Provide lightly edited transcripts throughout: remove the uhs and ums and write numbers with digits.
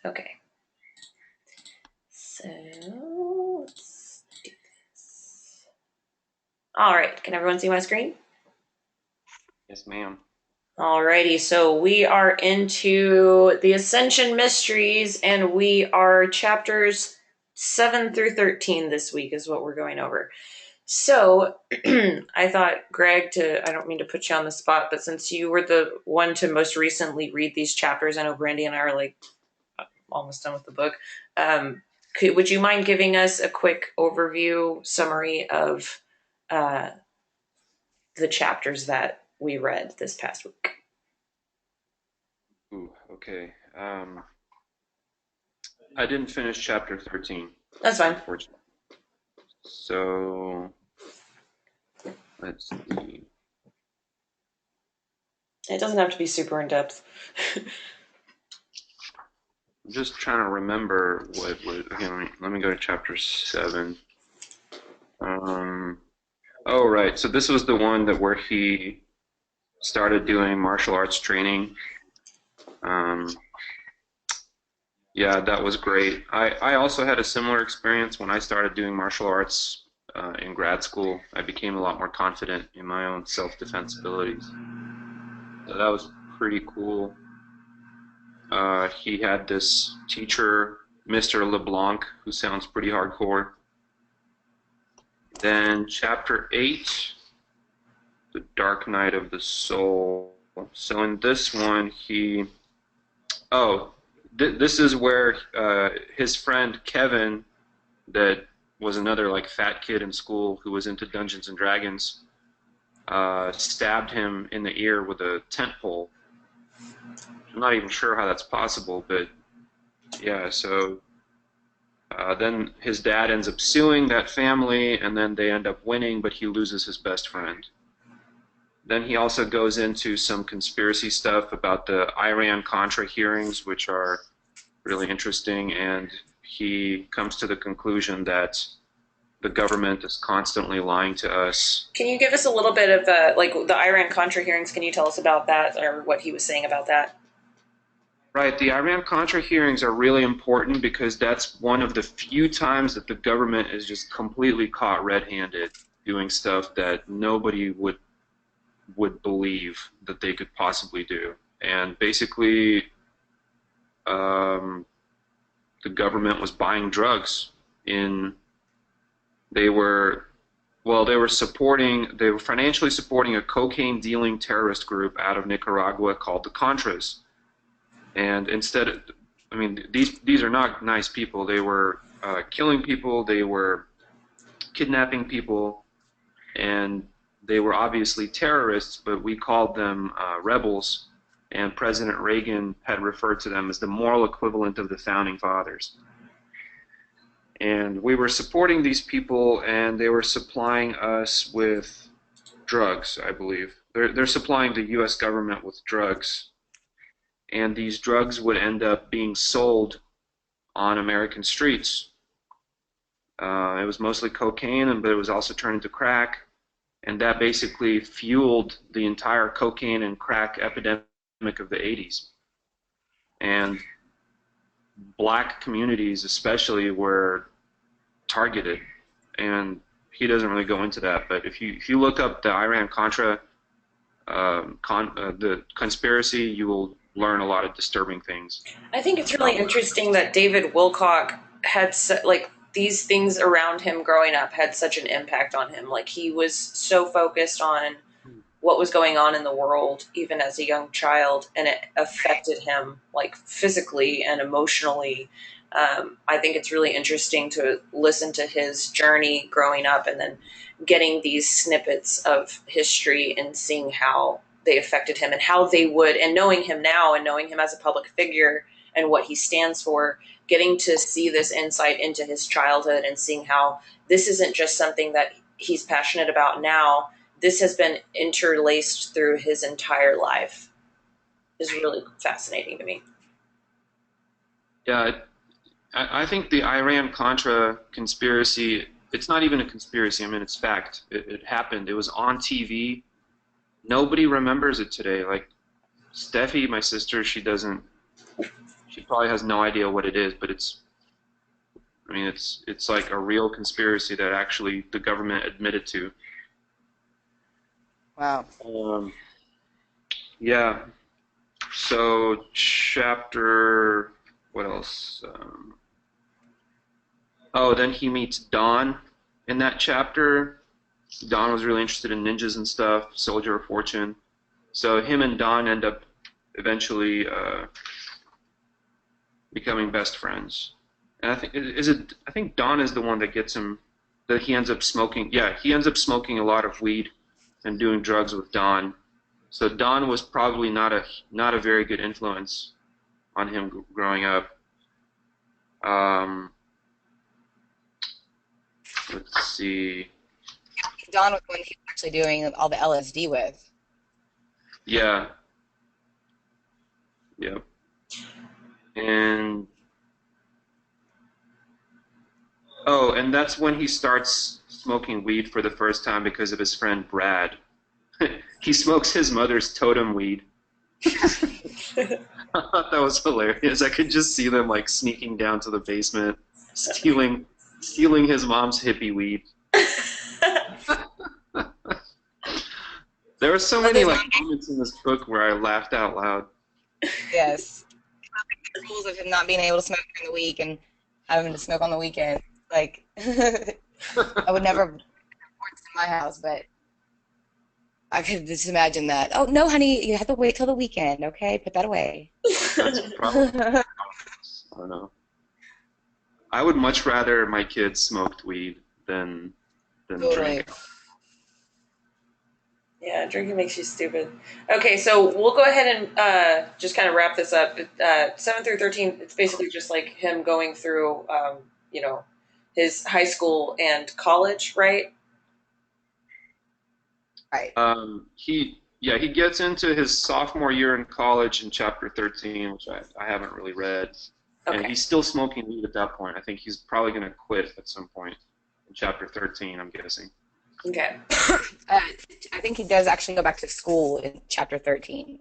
Okay, so let's do this. All right, can everyone see my screen? Yes, ma'am. Alrighty, so we are into the Ascension Mysteries, and we are chapters 7 through 13 this week, is what we're going over. So, I thought, Greg, I don't mean to put you on the spot, but since you were the one to most recently read these chapters, I know Brandy and I are like almost done with the book. Would you mind giving us a quick overview, summary of uh, the chapters that we read this past week? Ooh, okay. I didn't finish chapter 13, That's fine. unfortunately. So let's see. It doesn't have to be super in depth. I'm just trying to remember okay, let me go to chapter 7. Um, oh, right. So this was the one that where he started doing martial arts training. Um, yeah, that was great. I also had a similar experience when I started doing martial arts in grad school. I became a lot more confident in my own self-defense abilities. So that was pretty cool. He had this teacher, Mr. LeBlanc, who sounds pretty hardcore. Then chapter 8, the Dark Night of the Soul. So in this one, oh, this is where his friend Kevin, that was another like fat kid in school who was into Dungeons and Dragons, stabbed him in the ear with a tent pole. I'm not even sure how that's possible, but yeah, so then his dad ends up suing that family, and then they end up winning, but he loses his best friend. Then he also goes into some conspiracy stuff about the Iran-Contra hearings, which are really interesting, and he comes to the conclusion that the government is constantly lying to us. Can you give us a little bit of like the Iran Contra hearings? Can you tell us about that or what he was saying about that? Right, the Iran-Contra hearings are really important because that's one of the few times that the government is just completely caught red-handed doing stuff that nobody would believe that they could possibly do. And basically, um, the government was buying drugs in, they were, well, they were financially supporting a cocaine dealing terrorist group out of Nicaragua called the Contras. And instead, I mean, these are not nice people. They were killing people, they were kidnapping people, and they were obviously terrorists, but we called them rebels, and President Reagan had referred to them as the moral equivalent of the founding fathers. And we were supporting these people, and they were supplying us with drugs, I believe. They're supplying the U.S. government with drugs, and these drugs would end up being sold on American streets. It was mostly cocaine, but it was also turned into crack, and that basically fueled the entire cocaine and crack epidemic of the 80s. And black communities especially were targeted. And he doesn't really go into that, but if you look up the Iran Contra the conspiracy, you will learn a lot of disturbing things I think it's really about what. interesting that David Wilcock had like these things around him growing up had such an impact on him. Like he was so focused on what was going on in the world even as a young child, and it affected him like physically and emotionally. I think it's really interesting to listen to his journey growing up and then getting these snippets of history and seeing how they affected him and how they would, and knowing him now and knowing him as a public figure and what he stands for, getting to see this insight into his childhood and seeing how this isn't just something that he's passionate about now. This has been interlaced through his entire life is really fascinating to me. Yeah, I think the Iran Contra conspiracy, it's not even a conspiracy. I mean, it's fact. It happened. It was on TV. Nobody remembers it today. Like, Steffi, my sister, she doesn't. She probably has no idea what it is, but it's. I mean, it's like a real conspiracy that actually the government admitted to. Wow. Um, yeah. So chapter. What else? Oh, then he meets Dawn in that chapter. Dawn was really interested in ninjas and stuff, Soldier of Fortune. So him and Dawn end up eventually becoming best friends. And I think is it. I think Dawn is the one that gets him. That he ends up smoking. Yeah, he ends up smoking a lot of weed and doing drugs with Dawn. So Dawn was probably not a very good influence on him growing up. Um, let's see. Don was the one he was actually doing all the LSD with. Yeah. Yep. And oh, and that's when he starts smoking weed for the first time because of his friend Brad. He smokes his mother's totem weed. I thought that was hilarious. I could just see them like sneaking down to the basement, stealing his mom's hippie weed. There were so many like moments in this book where I laughed out loud. Yes. The rules of him not being able to smoke during the week and having to smoke on the weekend. Like, I would never report this in my house, but I could just imagine that. Oh, no, honey, you have to wait till the weekend, okay? Put that away. That's probably, I don't know. I would much rather my kids smoked weed than Totally. drink. Yeah, drinking makes you stupid. Okay, so we'll go ahead and just kind of wrap this up. 7 through 13, it's basically just like him going through, you know, his high school and college, right? Right. He gets into his sophomore year in college in chapter 13, which I haven't really read. And Okay. he's still smoking weed at that point. I think he's probably going to quit at some point in chapter 13, I'm guessing. Okay. I think he does actually go back to school in chapter 13.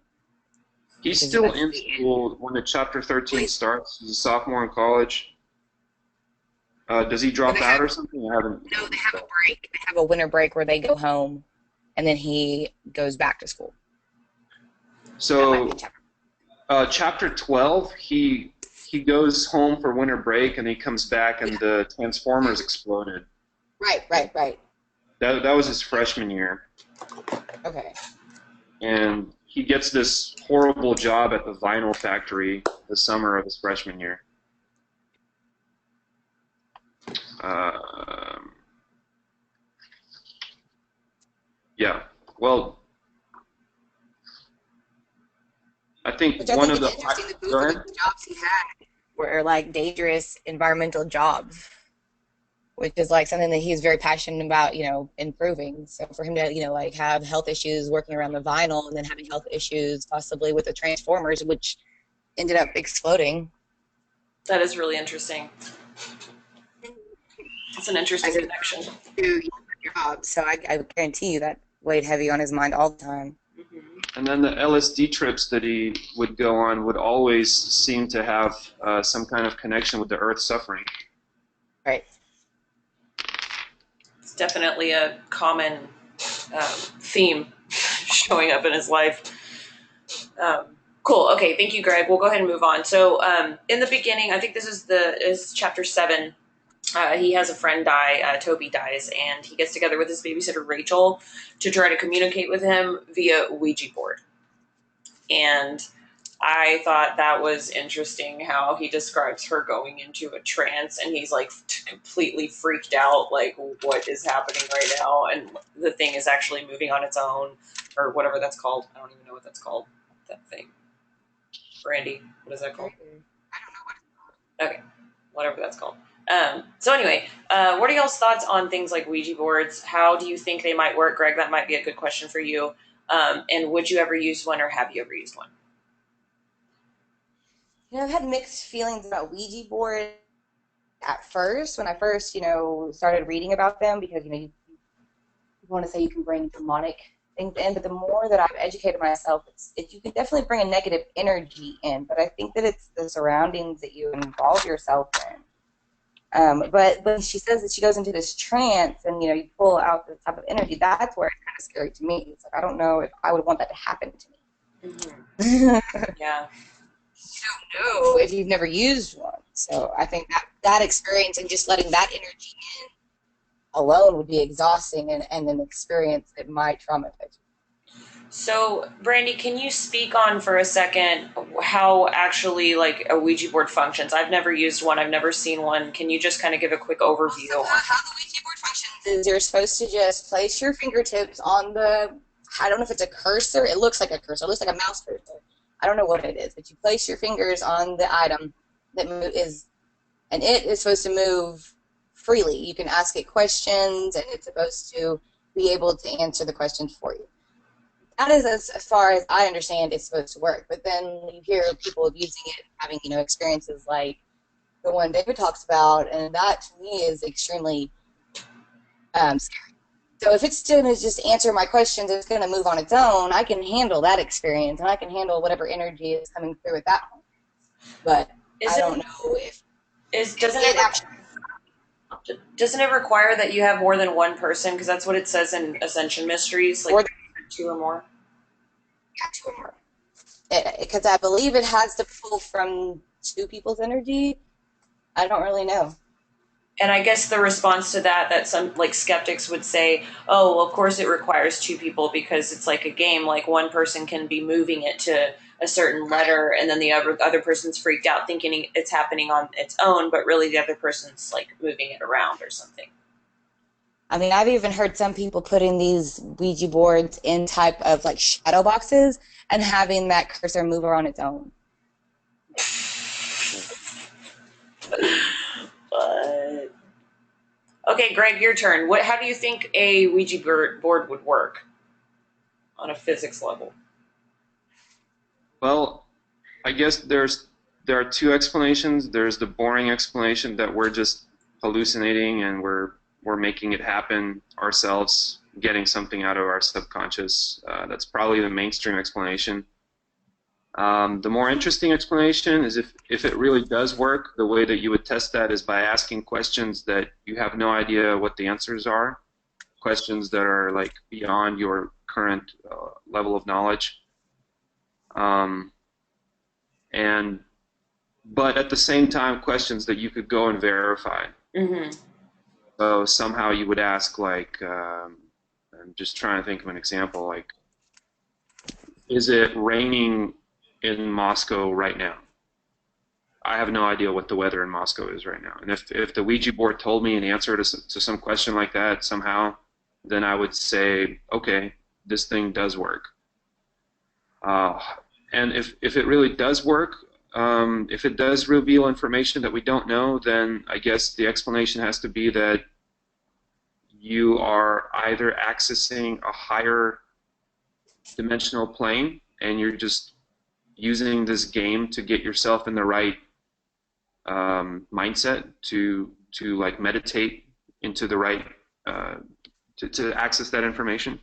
He's still in school when the chapter 13 starts. He's a sophomore in college. Does he drop out or something? I haven't. No, they have a break. They have a winter break where they go home, and then he goes back to school. So, chapter 12, he goes home for winter break, and he comes back, and the Transformers exploded. Right. That was his freshman year. Okay. And he gets this horrible job at the vinyl factory the summer of his freshman year. Yeah. Well, I think Which I one think of the. is interesting. The Go both ahead. of the jobs he had were like dangerous environmental jobs, which is like something that he's very passionate about, improving. So for him to, like have health issues working around the vinyl and then having health issues possibly with the Transformers, which ended up exploding. That is really interesting. It's an interesting connection. To your job, so I guarantee you that weighed heavy on his mind all the time. And then the LSD trips that he would go on would always seem to have some kind of connection with the Earth suffering. Right. It's definitely a common theme showing up in his life. Cool. Okay. Thank you, Greg. We'll go ahead and move on. So, in the beginning, I think this is chapter 7. He has a friend die. Toby dies, and he gets together with his babysitter Rachel to try to communicate with him via Ouija board. And I thought that was interesting how he describes her going into a trance, and he's like completely freaked out, like what is happening right now, and the thing is actually moving on its own, or whatever that's called. I don't even know what that's called. That thing. Brandy, what is that called? Okay, whatever that's called. So anyway, what are y'all's thoughts on things like Ouija boards? How do you think they might work? Greg, that might be a good question for you. And would you ever use one, or have you ever used one? I've had mixed feelings about Ouija boards at first, when I first, started reading about them, because, you want to say you can bring demonic But the more that I've educated myself, you can definitely bring a negative energy in, but I think that it's the surroundings that you involve yourself in. But when she says that she goes into this trance and, you pull out this type of energy, that's where it's kind of scary to me. It's like, I don't know if I would want that to happen to me. Mm-hmm. Yeah. You don't know if you've never used one. So I think that experience and just letting that energy in alone would be exhausting and an experience that might traumatize you. So, Brandy, can you speak on for a second how actually like a Ouija board functions? I've never used one. I've never seen one. Can you just kind of give a quick overview? So how the Ouija board functions is you're supposed to just place your fingertips on I don't know if it's a cursor. It looks like a cursor. It looks like a mouse cursor. I don't know what it is, but you place your fingers on the item and it is supposed to move freely. You can ask it questions, and it's supposed to be able to answer the questions for you. That is as far as I understand it's supposed to work. But then you hear people using it, having experiences like the one David talks about, and that to me is extremely scary. So if it's going to just answer my questions, it's going to move on its own, I can handle that experience, and I can handle whatever energy is coming through at that point. But I don't know if doesn't it require that you have more than one person? Because that's what it says in Ascension Mysteries, like two or more. Yeah, two or more. Because I believe it has to pull from two people's energy. I don't really know. And I guess the response to that some like skeptics would say, oh, well, of course it requires two people because it's like a game. Like one person can be moving it to a certain letter, and then the other person's freaked out thinking it's happening on its own, but really the other person's like moving it around or something. I mean, I've even heard some people putting these Ouija boards in type of like shadow boxes and having that cursor move on its own. But okay, Greg, your turn. How do you think a Ouija board would work on a physics level? Well, I guess there are two explanations. There's the boring explanation that we're just hallucinating and we're making it happen ourselves, getting something out of our subconscious. That's probably the mainstream explanation. The more interesting explanation is if it really does work, the way that you would test that is by asking questions that you have no idea what the answers are, questions that are like beyond your current level of knowledge. But at the same time, questions that you could go and verify. Mm-hmm. So somehow you would ask, like, I'm just trying to think of an example, like, is it raining in Moscow right now? I have no idea what the weather in Moscow is right now. And if the Ouija board told me an answer to some question like that somehow, then I would say, okay, this thing does work. And if it really does work, if it does reveal information that we don't know, then I guess the explanation has to be that you are either accessing a higher dimensional plane and you're just using this game to get yourself in the right mindset to like meditate into the right to access that information.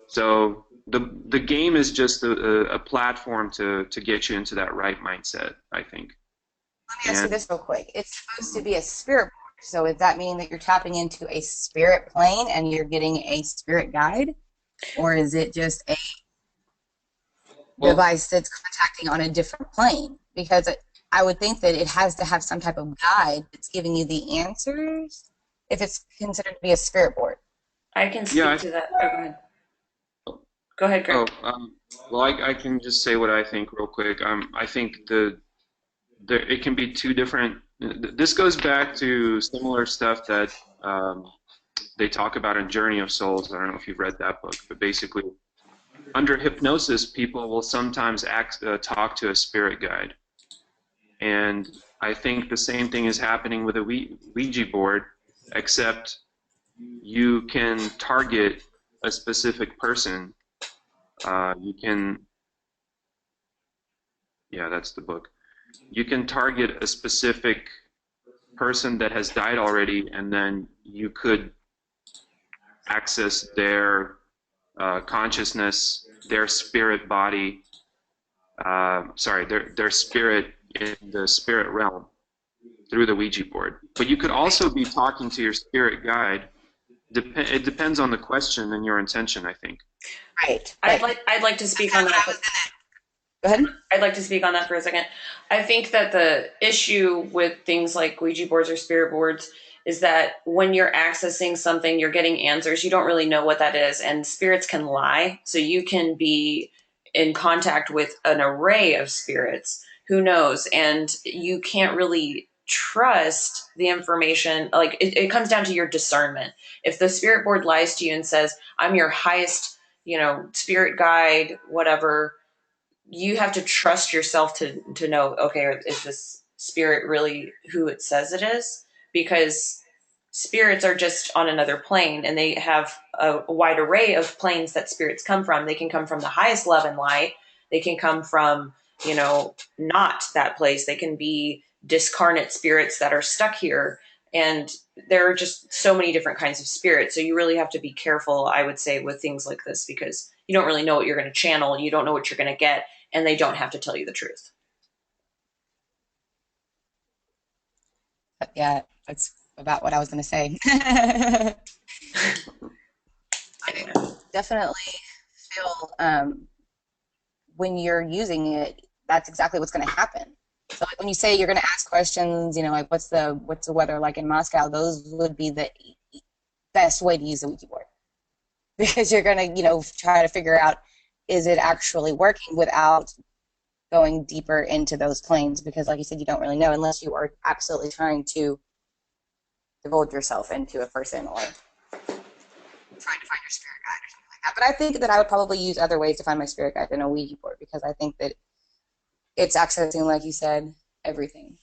So the game is just a platform to get you into that right mindset, I think. Let me ask you this real quick. It's supposed to be a spirit board, so does that mean that you're tapping into a spirit plane and you're getting a spirit guide? Or is it just a device that's contacting on a different plane? Because I would think that it has to have some type of guide that's giving you the answers if it's considered to be a spirit board. I can speak to that. Oh, go ahead. Go ahead, Greg. Well, I can just say what I think real quick. I think it can be two different. This goes back to similar stuff that they talk about in Journey of Souls. I don't know if you've read that book, but basically, under hypnosis, people will sometimes talk to a spirit guide. And I think the same thing is happening with a Ouija board, except you can target a specific person. Yeah, that's the book. You can target a specific person that has died already, and then you could access their consciousness, their spirit body, their spirit in the spirit realm through the Ouija board. But you could also be talking to your spirit guide. It depends on the question and your intention, I think. Right. I'd like to speak on that. Go ahead. I'd like to speak on that for a second. I think that the issue with things like Ouija boards or spirit boards is that when you're accessing something, you're getting answers. You don't really know what that is, and spirits can lie. So you can be in contact with an array of spirits. Who knows? And you can't really trust the information. Like it comes down to your discernment. If the spirit board lies to you and says, "I'm your highest, spirit guide, whatever," you have to trust yourself to know, okay, is this spirit really who it says it is? Because spirits are just on another plane, and they have a wide array of planes that spirits come from. They can come from the highest love and light. They can come from, not that place. They can be discarnate spirits that are stuck here. And there are just so many different kinds of spirits. So you really have to be careful, I would say, with things like this, because you don't really know what you're going to channel. You don't know what you're going to get, and they don't have to tell you the truth. Yeah, that's about what I was going to say. I definitely feel when you're using it, that's exactly what's going to happen. So like when you say you're going to ask questions, like what's the weather like in Moscow, those would be the best way to use the Ouija board, because you're going to try to figure out, is it actually working, without going deeper into those planes, because like you said, you don't really know unless you are absolutely trying to divulge yourself into a person or trying to find your spirit guide or something like that. But I think that I would probably use other ways to find my spirit guide than a Ouija board, because I think that it's accessing, like you said, everything.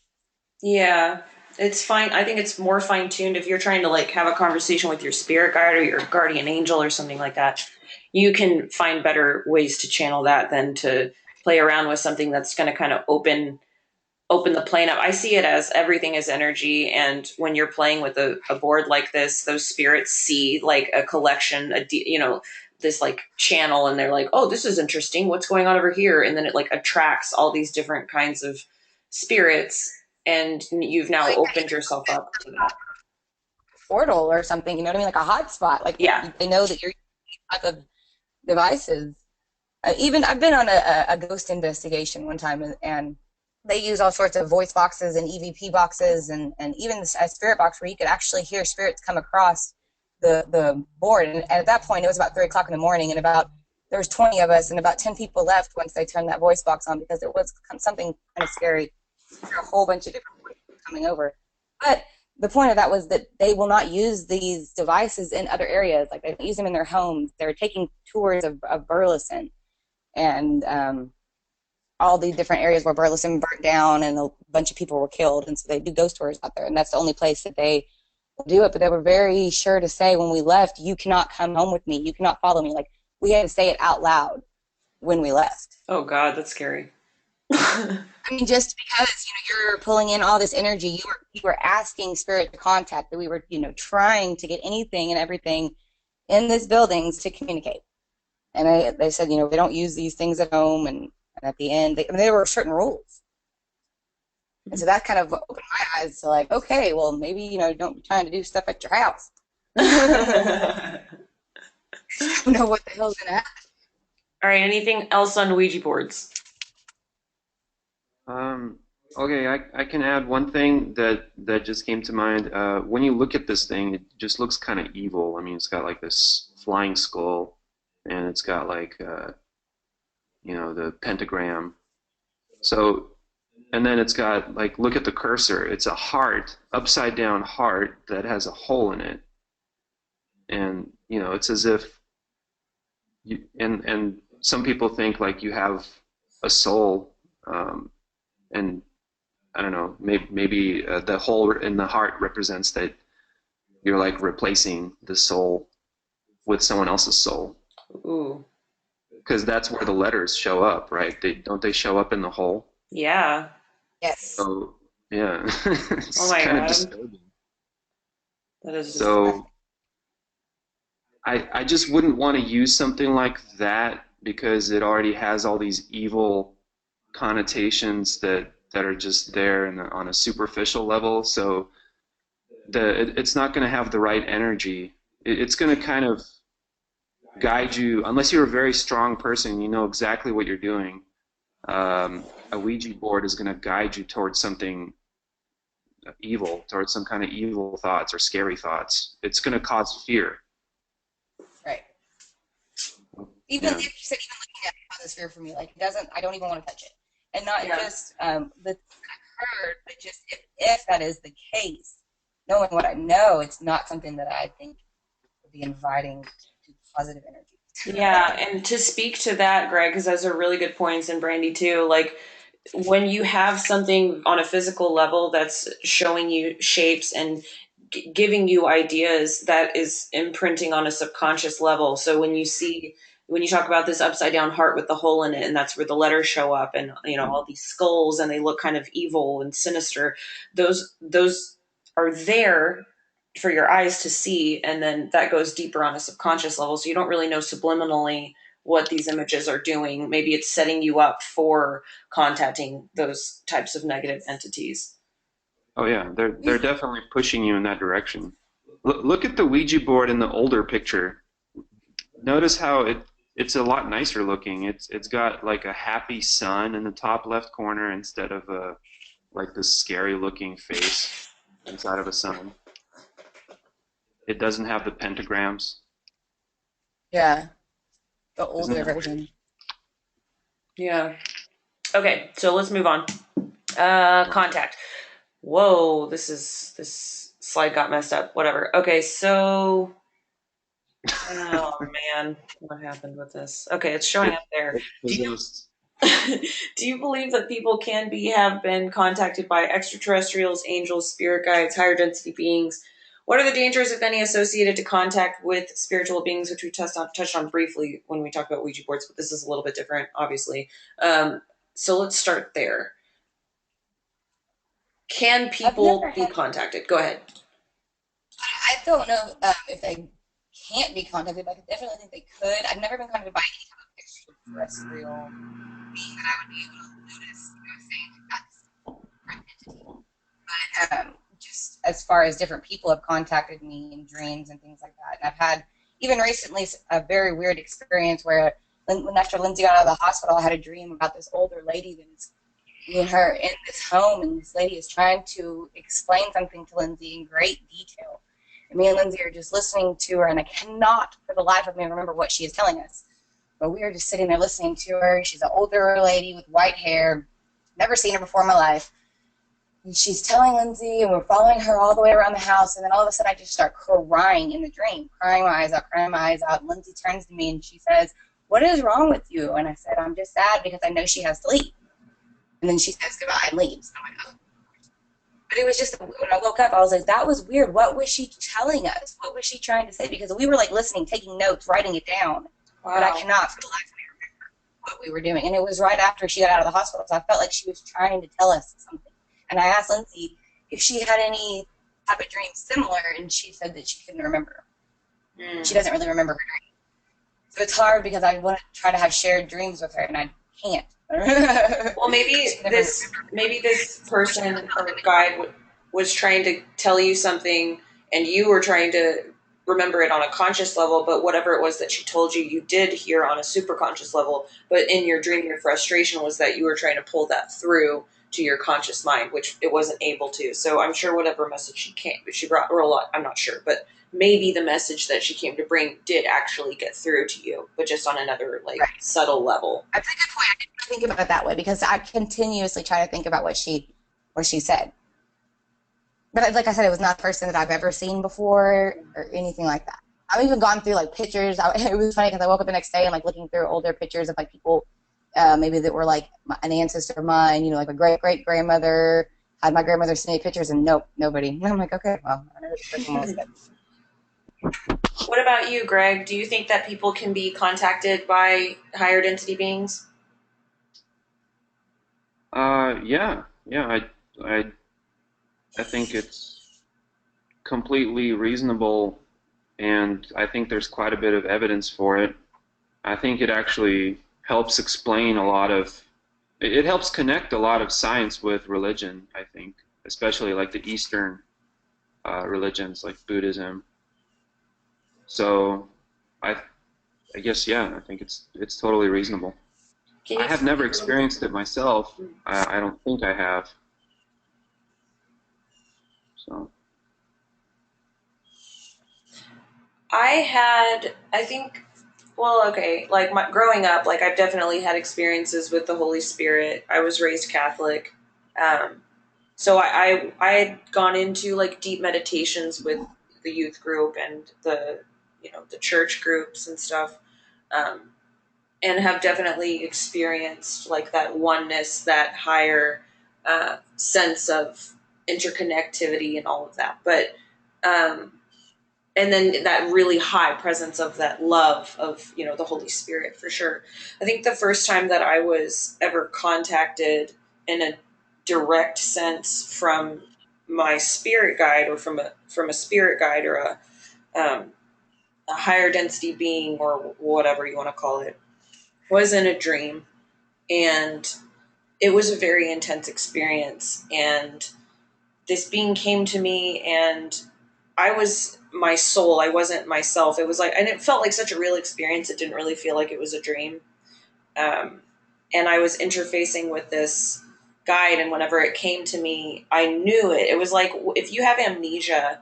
Yeah, it's fine. I think it's more fine-tuned if you're trying to like have a conversation with your spirit guide or your guardian angel or something like that. You can find better ways to channel that than to play around with something that's going to kind of open the plane up. I see it as everything is energy, and when you're playing with a board like this, those spirits see like a collection, this like channel, and they're like, oh, this is interesting. What's going on over here? And then it like attracts all these different kinds of spirits, and you've now opened yourself up to that. Portal or something, you know what I mean? Like a hotspot. Like, yeah, they know that you're type of devices. Even I've been on a ghost investigation one time, and they use all sorts of voice boxes and EVP boxes, and even a spirit box where you could actually hear spirits come across the board. And at that point, it was about 3 o'clock in the morning, and there was 20 of us, and about 10 people left once they turned that voice box on, because it was something kind of scary. There were a whole bunch of different voices coming over. But the point of that was that they will not use these devices in other areas. Like, they don't use them in their homes. They're taking tours of Burleson, and all the different areas where Burleson burnt down and a bunch of people were killed. And so they do ghost tours out there, and that's the only place that they will do it. But they were very sure to say when we left, you cannot come home with me. You cannot follow me. Like, we had to say it out loud when we left. Oh God, that's scary. I mean, just because you're pulling in all this energy, you were asking spirit to contact, that we were trying to get anything and everything in these buildings to communicate. And they said, we don't use these things at home, and at the end, there were certain rules. And so that kind of opened my eyes to like, okay, well, maybe, don't be trying to do stuff at your house. I don't know what the hell's going to happen. All right, anything else on Ouija boards? Okay, I can add one thing that just came to mind. When you look at this thing, it just looks kind of evil. I mean, it's got like this flying skull, and it's got like the pentagram. So, and then it's got like, look at the cursor. It's a heart, upside down heart that has a hole in it, and it's as if and some people think like you have a soul, and I don't know, maybe the hole in the heart represents that you're like replacing the soul with someone else's soul. Ooh. Because that's where the letters show up, right? Don't they show up in the hole? Yeah. Yes. So yeah, it's oh my kind God. of disturbing. That is so. I just wouldn't want to use something like that because it already has all these evil connotations that are just there on a superficial level. So it's not going to have the right energy. It's going to kind of guide you, unless you're a very strong person, you know exactly what you're doing. A Ouija board is going to guide you towards something evil, towards some kind of evil thoughts or scary thoughts. It's going to cause fear. Right. Even Yeah. if you said even looking at it causes fear for me, like it doesn't. I don't even want to touch it, and not Yeah. just the heard, but just if that is the case, knowing what I know, it's not something that I think would be inviting to positive energy. Yeah, and to speak to that, Greg, because those are really good points, and Brandy too. Like when you have something on a physical level that's showing you shapes and giving you ideas, that is imprinting on a subconscious level. So when you talk about this upside down heart with the hole in it, and that's where the letters show up, and all these skulls, and they look kind of evil and sinister. Those are there for your eyes to see, and then that goes deeper on a subconscious level. So you don't really know subliminally what these images are doing. Maybe it's setting you up for contacting those types of negative entities. Oh yeah, they're definitely pushing you in that direction. Look at the Ouija board in the older picture. Notice how it's a lot nicer looking. It's got like a happy sun in the top left corner instead of a like this scary looking face inside of a sun. It doesn't have the pentagrams. Yeah, the Isn't older that weird? version. Yeah. Okay, so let's move on. Contact. Whoa, this slide got messed up. Whatever. Okay, so oh man, what happened with this? Okay, it's showing up there. It's Do you possessed. do you believe that people have been contacted by extraterrestrials, angels, spirit guides, higher density beings? What are the dangers, if any, associated to contact with spiritual beings, which we touched on briefly when we talked about Ouija boards, but this is a little bit different, obviously. So let's start there. Can I've never people be had. contacted? Go ahead. I don't know if they can't be contacted, but I definitely think they could. I've never been contacted by any kind of extraterrestrial being that I would be able to notice, saying like that's a different entity. But just as far as different people have contacted me in dreams and things like that, and I've had even recently a very weird experience where when after Lindsay got out of the hospital, I had a dream about this older lady that is me and her in this home, and this lady is trying to explain something to Lindsay in great detail. And me and Lindsay are just listening to her, and I cannot for the life of me remember what she is telling us. But we are just sitting there listening to her. She's an older lady with white hair. Never seen her before in my life. And she's telling Lindsay, and we're following her all the way around the house, and then all of a sudden I just start crying in the dream, crying my eyes out, crying my eyes out. And Lindsay turns to me and she says, "What is wrong with you?" And I said, "I'm just sad because I know she has to leave." And then she says goodbye and leaves. I'm like, oh. But it was just, when I woke up, I was like, that was weird. What was she telling us? What was she trying to say? Because we were like listening, taking notes, writing it down. Wow. But I cannot for the life of me remember what we were doing. And it was right after she got out of the hospital. So I felt like she was trying to tell us something. And I asked Lindsay if she had any type of dream similar, and she said that she couldn't remember. She doesn't really remember her dream. So it's hard because I want to try to have shared dreams with her, and I can't. Well, maybe this person or guide was trying to tell you something, and you were trying to remember it on a conscious level. But whatever it was that she told you, you did hear on a super conscious level. But in your dream, your frustration was that you were trying to pull that through to your conscious mind, which it wasn't able to. So I'm sure whatever message she brought, or a lot, I'm not sure, but maybe the message that she came to bring did actually get through to you, but just on another subtle level. That's a good point. I didn't think about it that way because I continuously try to think about what she said. But like I said, it was not a person that I've ever seen before or anything like that. I've even gone through like pictures. It was funny because I woke up the next day and like looking through older pictures of like people maybe that were like an ancestor of mine, like my great-great-grandmother, had my grandmother send me pictures, and nope, nobody. And I'm like, okay, well, I know this person was good. What about you, Greg? Do you think that people can be contacted by higher density beings? Yeah. I think it's completely reasonable and I think there's quite a bit of evidence for it. I think it actually helps explain a lot of, it helps connect a lot of science with religion, I think, especially like the Eastern religions like Buddhism. So I, I guess, yeah, I think it's totally reasonable. Can I you have never experienced it myself. I don't think I have. So, I think, well, okay, like growing up, like I've definitely had experiences with the Holy Spirit. I was raised Catholic. Um, so I had gone into like deep meditations with the youth group and the, the church groups and stuff. Um, and have definitely experienced like that oneness, that higher sense of interconnectivity and all of that. But um, and then that really high presence of that love of the Holy Spirit for sure. I think the first time that I was ever contacted in a direct sense from my spirit guide or from a spirit guide or a higher density being or whatever you want to call it was in a dream, and it was a very intense experience. And this being came to me, and I was my soul. I wasn't myself. It was like, and it felt like such a real experience. It didn't really feel like it was a dream. Um, and I was interfacing with this guide, and whenever it came to me, I knew it. It was like if you have amnesia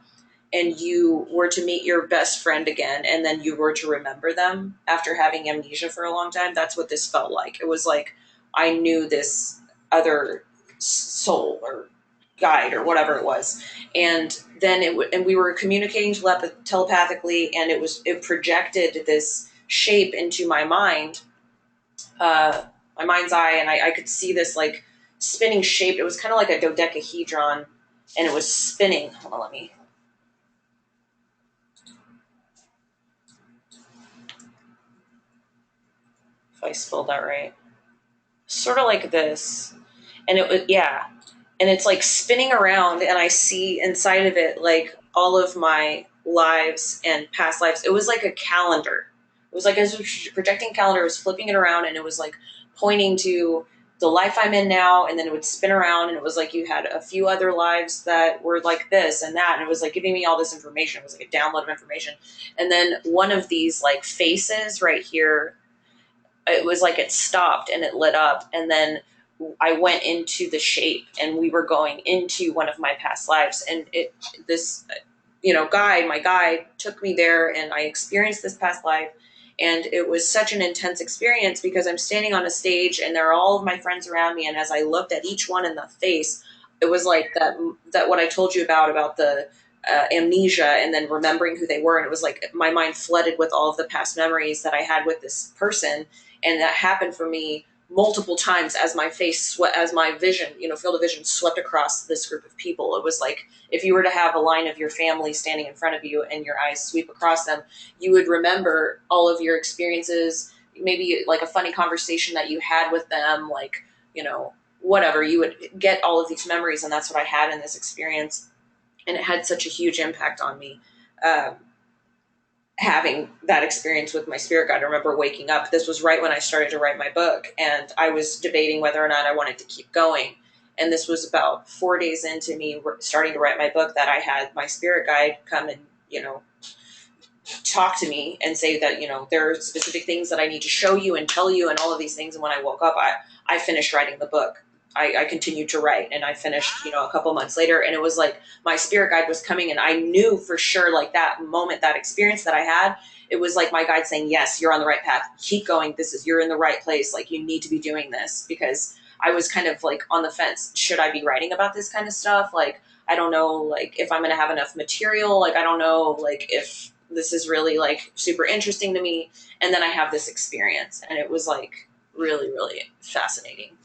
and you were to meet your best friend again and then you were to remember them after having amnesia for a long time, that's what this felt like. It was like I knew this other soul or guide or whatever it was. And then and we were communicating telepathically, and it projected this shape into my mind's eye, and I could see this like spinning shape. It was kind of like a dodecahedron, and it was spinning. Hold on, let me, if I spelled that right. Sort of like this. And it was, yeah. And it's like spinning around, and I see inside of it like all of my lives and past lives. It was like a calendar. It was like a projecting calendar. It was flipping it around, and it was like pointing to the life I'm in now, and then it would spin around, and it was like you had a few other lives that were like this and that, and it was like giving me all this information. It was like a download of information. And then one of these like faces right here, it was like it stopped and it lit up, and then I went into the shape, and we were going into one of my past lives, and this my guide took me there, and I experienced this past life. And it was such an intense experience because I'm standing on a stage, and there are all of my friends around me, and as I looked at each one in the face, it was like that what I told you about the amnesia, and then remembering who they were. And it was like my mind flooded with all of the past memories that I had with this person. And that happened for me multiple times as my as my vision, field of vision swept across this group of people. It was like if you were to have a line of your family standing in front of you and your eyes sweep across them, you would remember all of your experiences, maybe like a funny conversation that you had with them, like, whatever. You would get all of these memories, and that's what I had in this experience. And it had such a huge impact on me. Um, Having that experience with my spirit guide. I remember waking up. This was right when I started to write my book, and I was debating whether or not I wanted to keep going. And this was about 4 days into me starting to write my book that I had my spirit guide come and, talk to me and say that, there are specific things that I need to show you and tell you and all of these things. And when I woke up, I finished writing the book. I continued to write, and I finished, a couple months later, and it was like my spirit guide was coming, and I knew for sure, like that moment, that experience that I had, it was like my guide saying, yes, you're on the right path. Keep going. You're in the right place. Like, you need to be doing this. Because I was kind of like on the fence. Should I be writing about this kind of stuff? Like, I don't know, like if I'm going to have enough material. Like, I don't know, like if this is really like super interesting to me. And then I have this experience, and it was like really, really fascinating.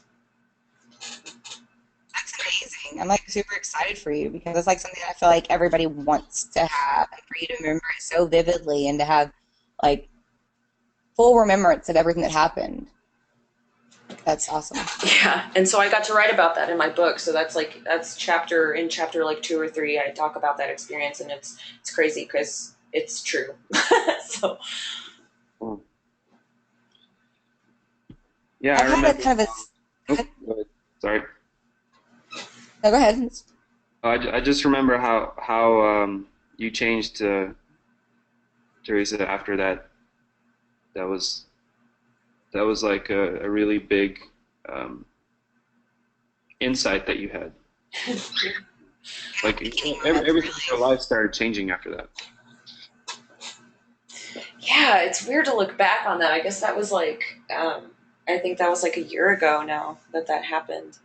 That's amazing. I'm like super excited for you because it's like something I feel like everybody wants to have, and for you to remember it so vividly and to have like full remembrance of everything that happened. That's awesome. Yeah, and so I got to write about that in my book. So that's chapter like 2 or 3. I talk about that experience, and it's crazy because it's true. So Hmm. Yeah, I I've had a remember. kind of a. Go Oh, ahead. go ahead. Sorry. No, go ahead. I just remember how you changed to Teresa after that. That was that was like a really big um, insight that you had. Like Beginning moments, everything in your really. life started changing after that. yeah, it's weird to look back on that. I guess that was like, I think that was like a year ago now that that happened.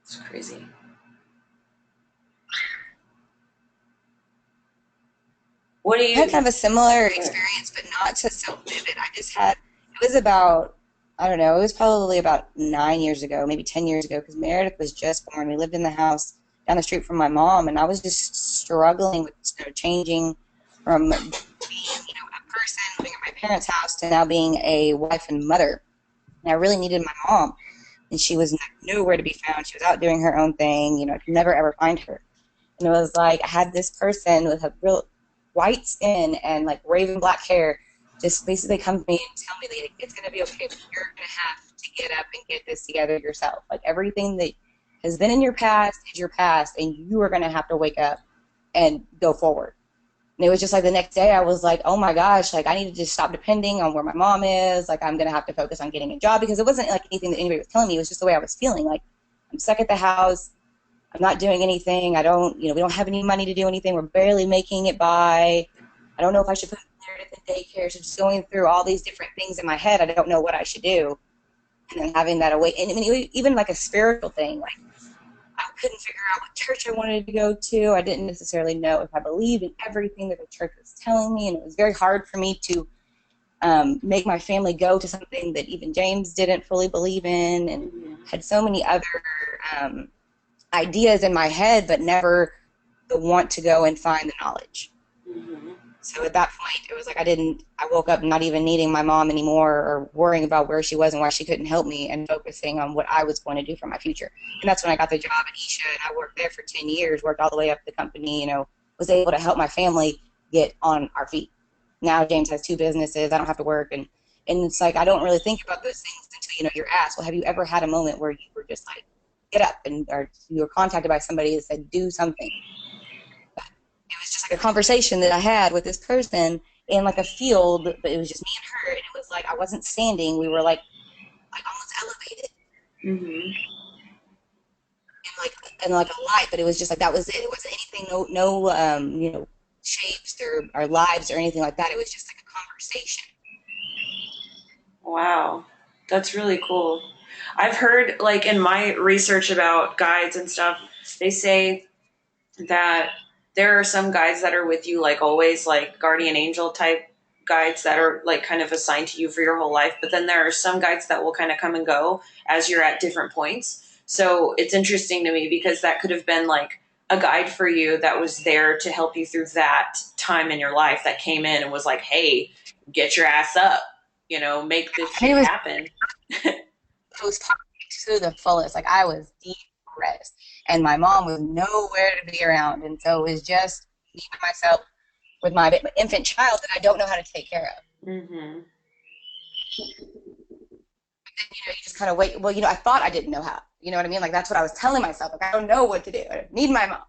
It's crazy. What do I had you? kind of a similar experience, but not to so vivid. I just had, it was about, I don't know, it was probably about 9 years ago, maybe 10 years ago, because Meredith was just born. We lived in the house down the street from my mom, and I was just struggling with, changing from being, a person living at my parents' house to now being a wife and mother. And I really needed my mom, and she was nowhere to be found. She was out doing her own thing. I could never ever find her. And it was like I had this person with a real white skin and like raven black hair just basically come to me and tell me that it's going to be okay, but you're going to have to get up and get this together yourself. Like everything that has been in your past is your past, and you are going to have to wake up and go forward. And it was just like the next day I was like, oh my gosh, like I need to just stop depending on where my mom is. Like I'm going to have to focus on getting a job, because it wasn't like anything that anybody was telling me. It was just the way I was feeling. Like I'm stuck at the house. I'm not doing anything. I don't, we don't have any money to do anything. We're barely making it by. I don't know if I should put Meredith in daycare. So just going through all these different things in my head, I don't know what I should do. And then having that away, and I mean, even like a spiritual thing, like I couldn't figure out what church I wanted to go to. I didn't necessarily know if I believed in everything that the church was telling me, and it was very hard for me to make my family go to something that even James didn't fully believe in, and Mhm. had so many other um, ideas in my head, but never the want to go and find the knowledge. Mhm. So at that point, it was like I woke up not even needing my mom anymore or worrying about where she was and why she couldn't help me, and focusing on what I was going to do for my future. And that's when I got the job at Isha, and I worked there for 10 years, worked all the way up the company, was able to help my family get on our feet. Now James has 2 businesses. I don't have to work. And it's like I don't really think about those things until, you're asked, well, have you ever had a moment where you were just like, get up, or you were contacted by somebody that said, do something? It was just like a conversation that I had with this person in like a field, but it was just me and her, and it was like I wasn't standing. We were like almost elevated Mhm. in like a light, but it was just like that was it. It wasn't anything, no shapes or our lives or anything like that. It was just like a conversation. Wow, that's really cool. I've heard, like, in my research about guides and stuff, they say that there are some guides that are with you, like, always, like guardian angel type guides that are, like, kind of assigned to you for your whole life. But then there are some guides that will kind of come and go as you're at different points. So it's interesting to me because that could have been, like, a guide for you that was there to help you through that time in your life that came in and was like, hey, get your ass up, make this And shit happen. it was to the fullest. Like I was depressed, and my mom was nowhere to be around, and so it was just me by myself with my infant child that I don't know how to take care of. Mm-hmm. You just kind of wait. Well, I thought I didn't know how. You know what I mean? Like that's what I was telling myself. Like I don't know what to do. I need my mom.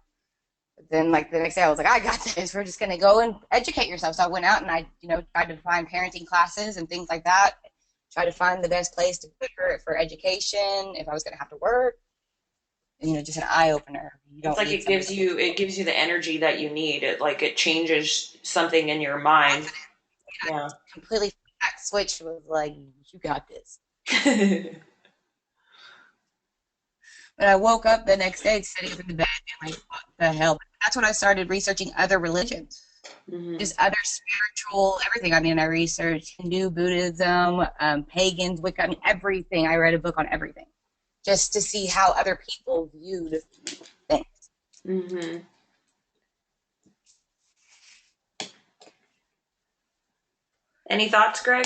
But then, like the next day, I was like, I got this. We're just gonna go and educate yourself. So I went out and I, tried to find parenting classes and things like that. Try to find the best place to put her for education if I was gonna have to work. And, just an eye opener. You It's don't like need somebody it gives you the energy that you need. It changes something in your mind. confident. Yeah. Completely that switch was like, you got this. But I woke up the next day sitting up in the bed and like, what the hell? That's when I started researching other religions, Hmm. just other spiritual everything. I mean, I researched Hindu, Buddhism, pagans, Wicca. I mean, everything. I read a book on everything, just to see how other people viewed things. Hmm. Any thoughts, Greg?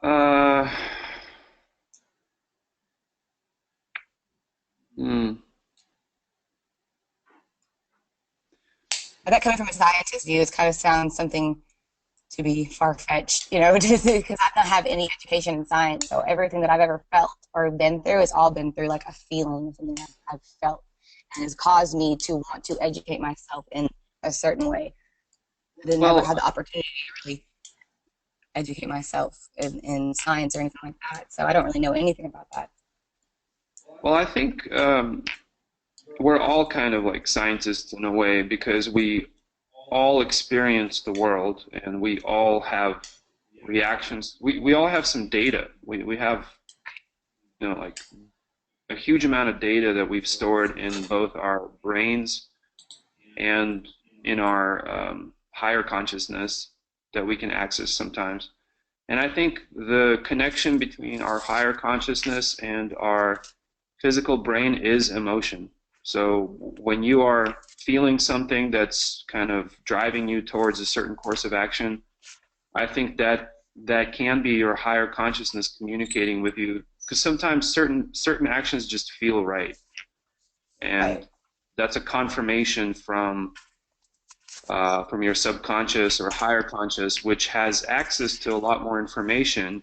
Uh, hmm. bet coming from a scientist view, it kind of sounds something to be far-fetched, you know, just because I don't have any education in science. So everything that I've ever felt or been through has all been through like a feeling, something that I've felt, and has caused me to want to educate myself in a certain way. I didn't never Well, have the opportunity to really educate myself in science or anything like that. So I don't really know anything about that. I think we're all kind of like scientists in a way because we all experience the world and we all have reactions. We all have some data. We have, like a huge amount of data that we've stored in both our brains and in our higher consciousness that we can access sometimes. And I think the connection between our higher consciousness and our physical brain is emotion. So when you are feeling something that's kind of driving you towards a certain course of action, I think that can be your higher consciousness communicating with you, because sometimes certain actions just feel right, and Right. that's a confirmation from your subconscious or higher conscious, which has access to a lot more information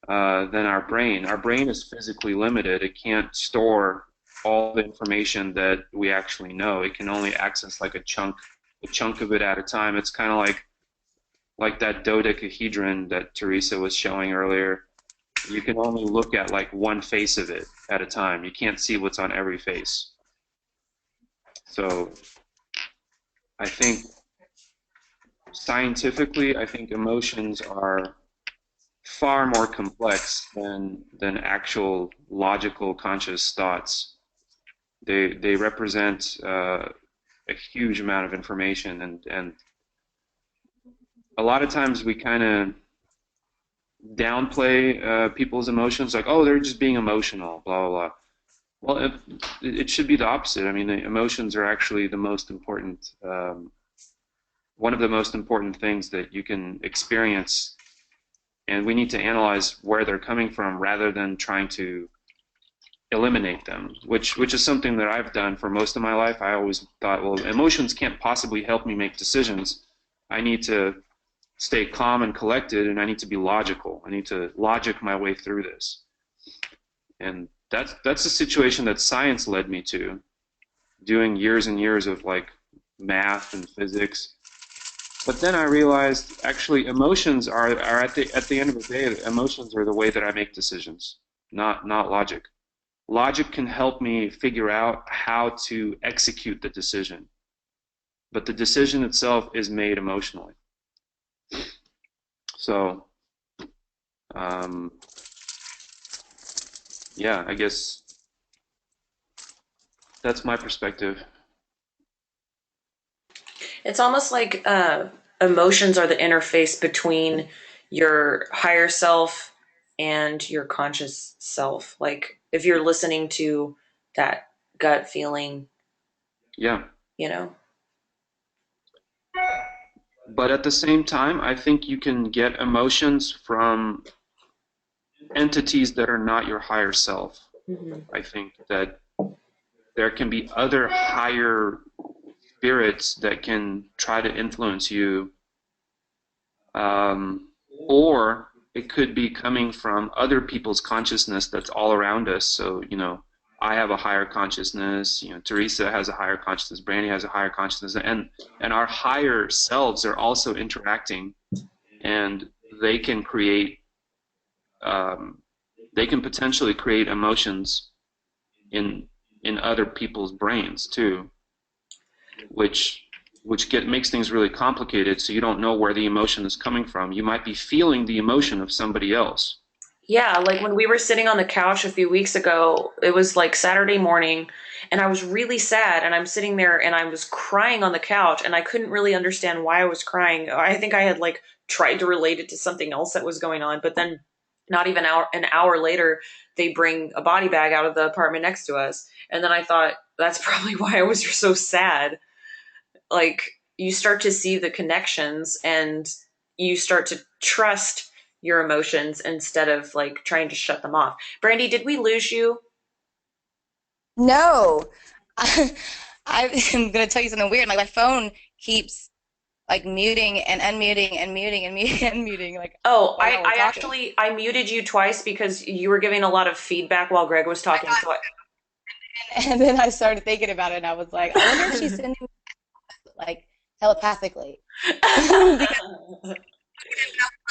than our brain. Our brain is physically limited. It can't store all the information that we actually know. It can only access like a chunk of it at a time. It's kind of like that dodecahedron that Teresa was showing earlier. You can only look at like one face of it at a time. You can't see what's on every face. So I think scientifically, I think emotions are far more complex than actual logical conscious thoughts. They represent a huge amount of information, and a lot of times we kind of downplay people's emotions, like, oh, they're just being emotional, blah blah blah. Well, it should be the opposite. I mean, the emotions are actually the most important, one of the most important things that you can experience, and we need to analyze where they're coming from rather than trying to eliminate them, which is something that I've done for most of my life. I always thought, well, emotions can't possibly help me make decisions. I need to stay calm and collected, and I need to be logical. I need to logic my way through this. And that's a situation that science led me to, doing years and years of like math and physics. But then I realized actually emotions are at the end of the day, emotions are the way that I make decisions, not logic. Logic can help me figure out how to execute the decision, but the decision itself is made emotionally. So, um, yeah, I guess that's my perspective. It's almost like emotions are the interface between your higher self and your conscious self. Like if you're listening to that gut feeling, Yeah. you know. But at the same time, I think you can get emotions from entities that are not your higher self. Mm-hmm. I think that there can be other higher spirits that can try to influence you, or it could be coming from other people's consciousness that's all around us. So, I have a higher consciousness, Teresa has a higher consciousness, Brandy has a higher consciousness, and our higher selves are also interacting, and they can create, they can potentially create emotions in other people's brains too, which makes things really complicated. So you don't know where the emotion is coming from. You might be feeling the emotion of somebody else. Yeah, like when we were sitting on the couch a few weeks ago, it was like Saturday morning, and I was really sad, and I'm sitting there and I was crying on the couch, and I couldn't really understand why I was crying. I think I had like tried to relate it to something else that was going on, but then not even an hour later, they bring a body bag out of the apartment next to us. And then I thought, that's probably why I was so sad. Like you start to see the connections and you start to trust your emotions instead of like trying to shut them off. Brandy, did we lose you? No, I'm going to tell you something weird. Like my phone keeps like muting and unmuting and muting and muting and muting like Oh, while y'all were I talking. actually I muted you twice because you were giving a lot of feedback while Greg was I talking. thought, and then I started thinking about it, and I was like, I wonder if she's sending me like telepathically. Because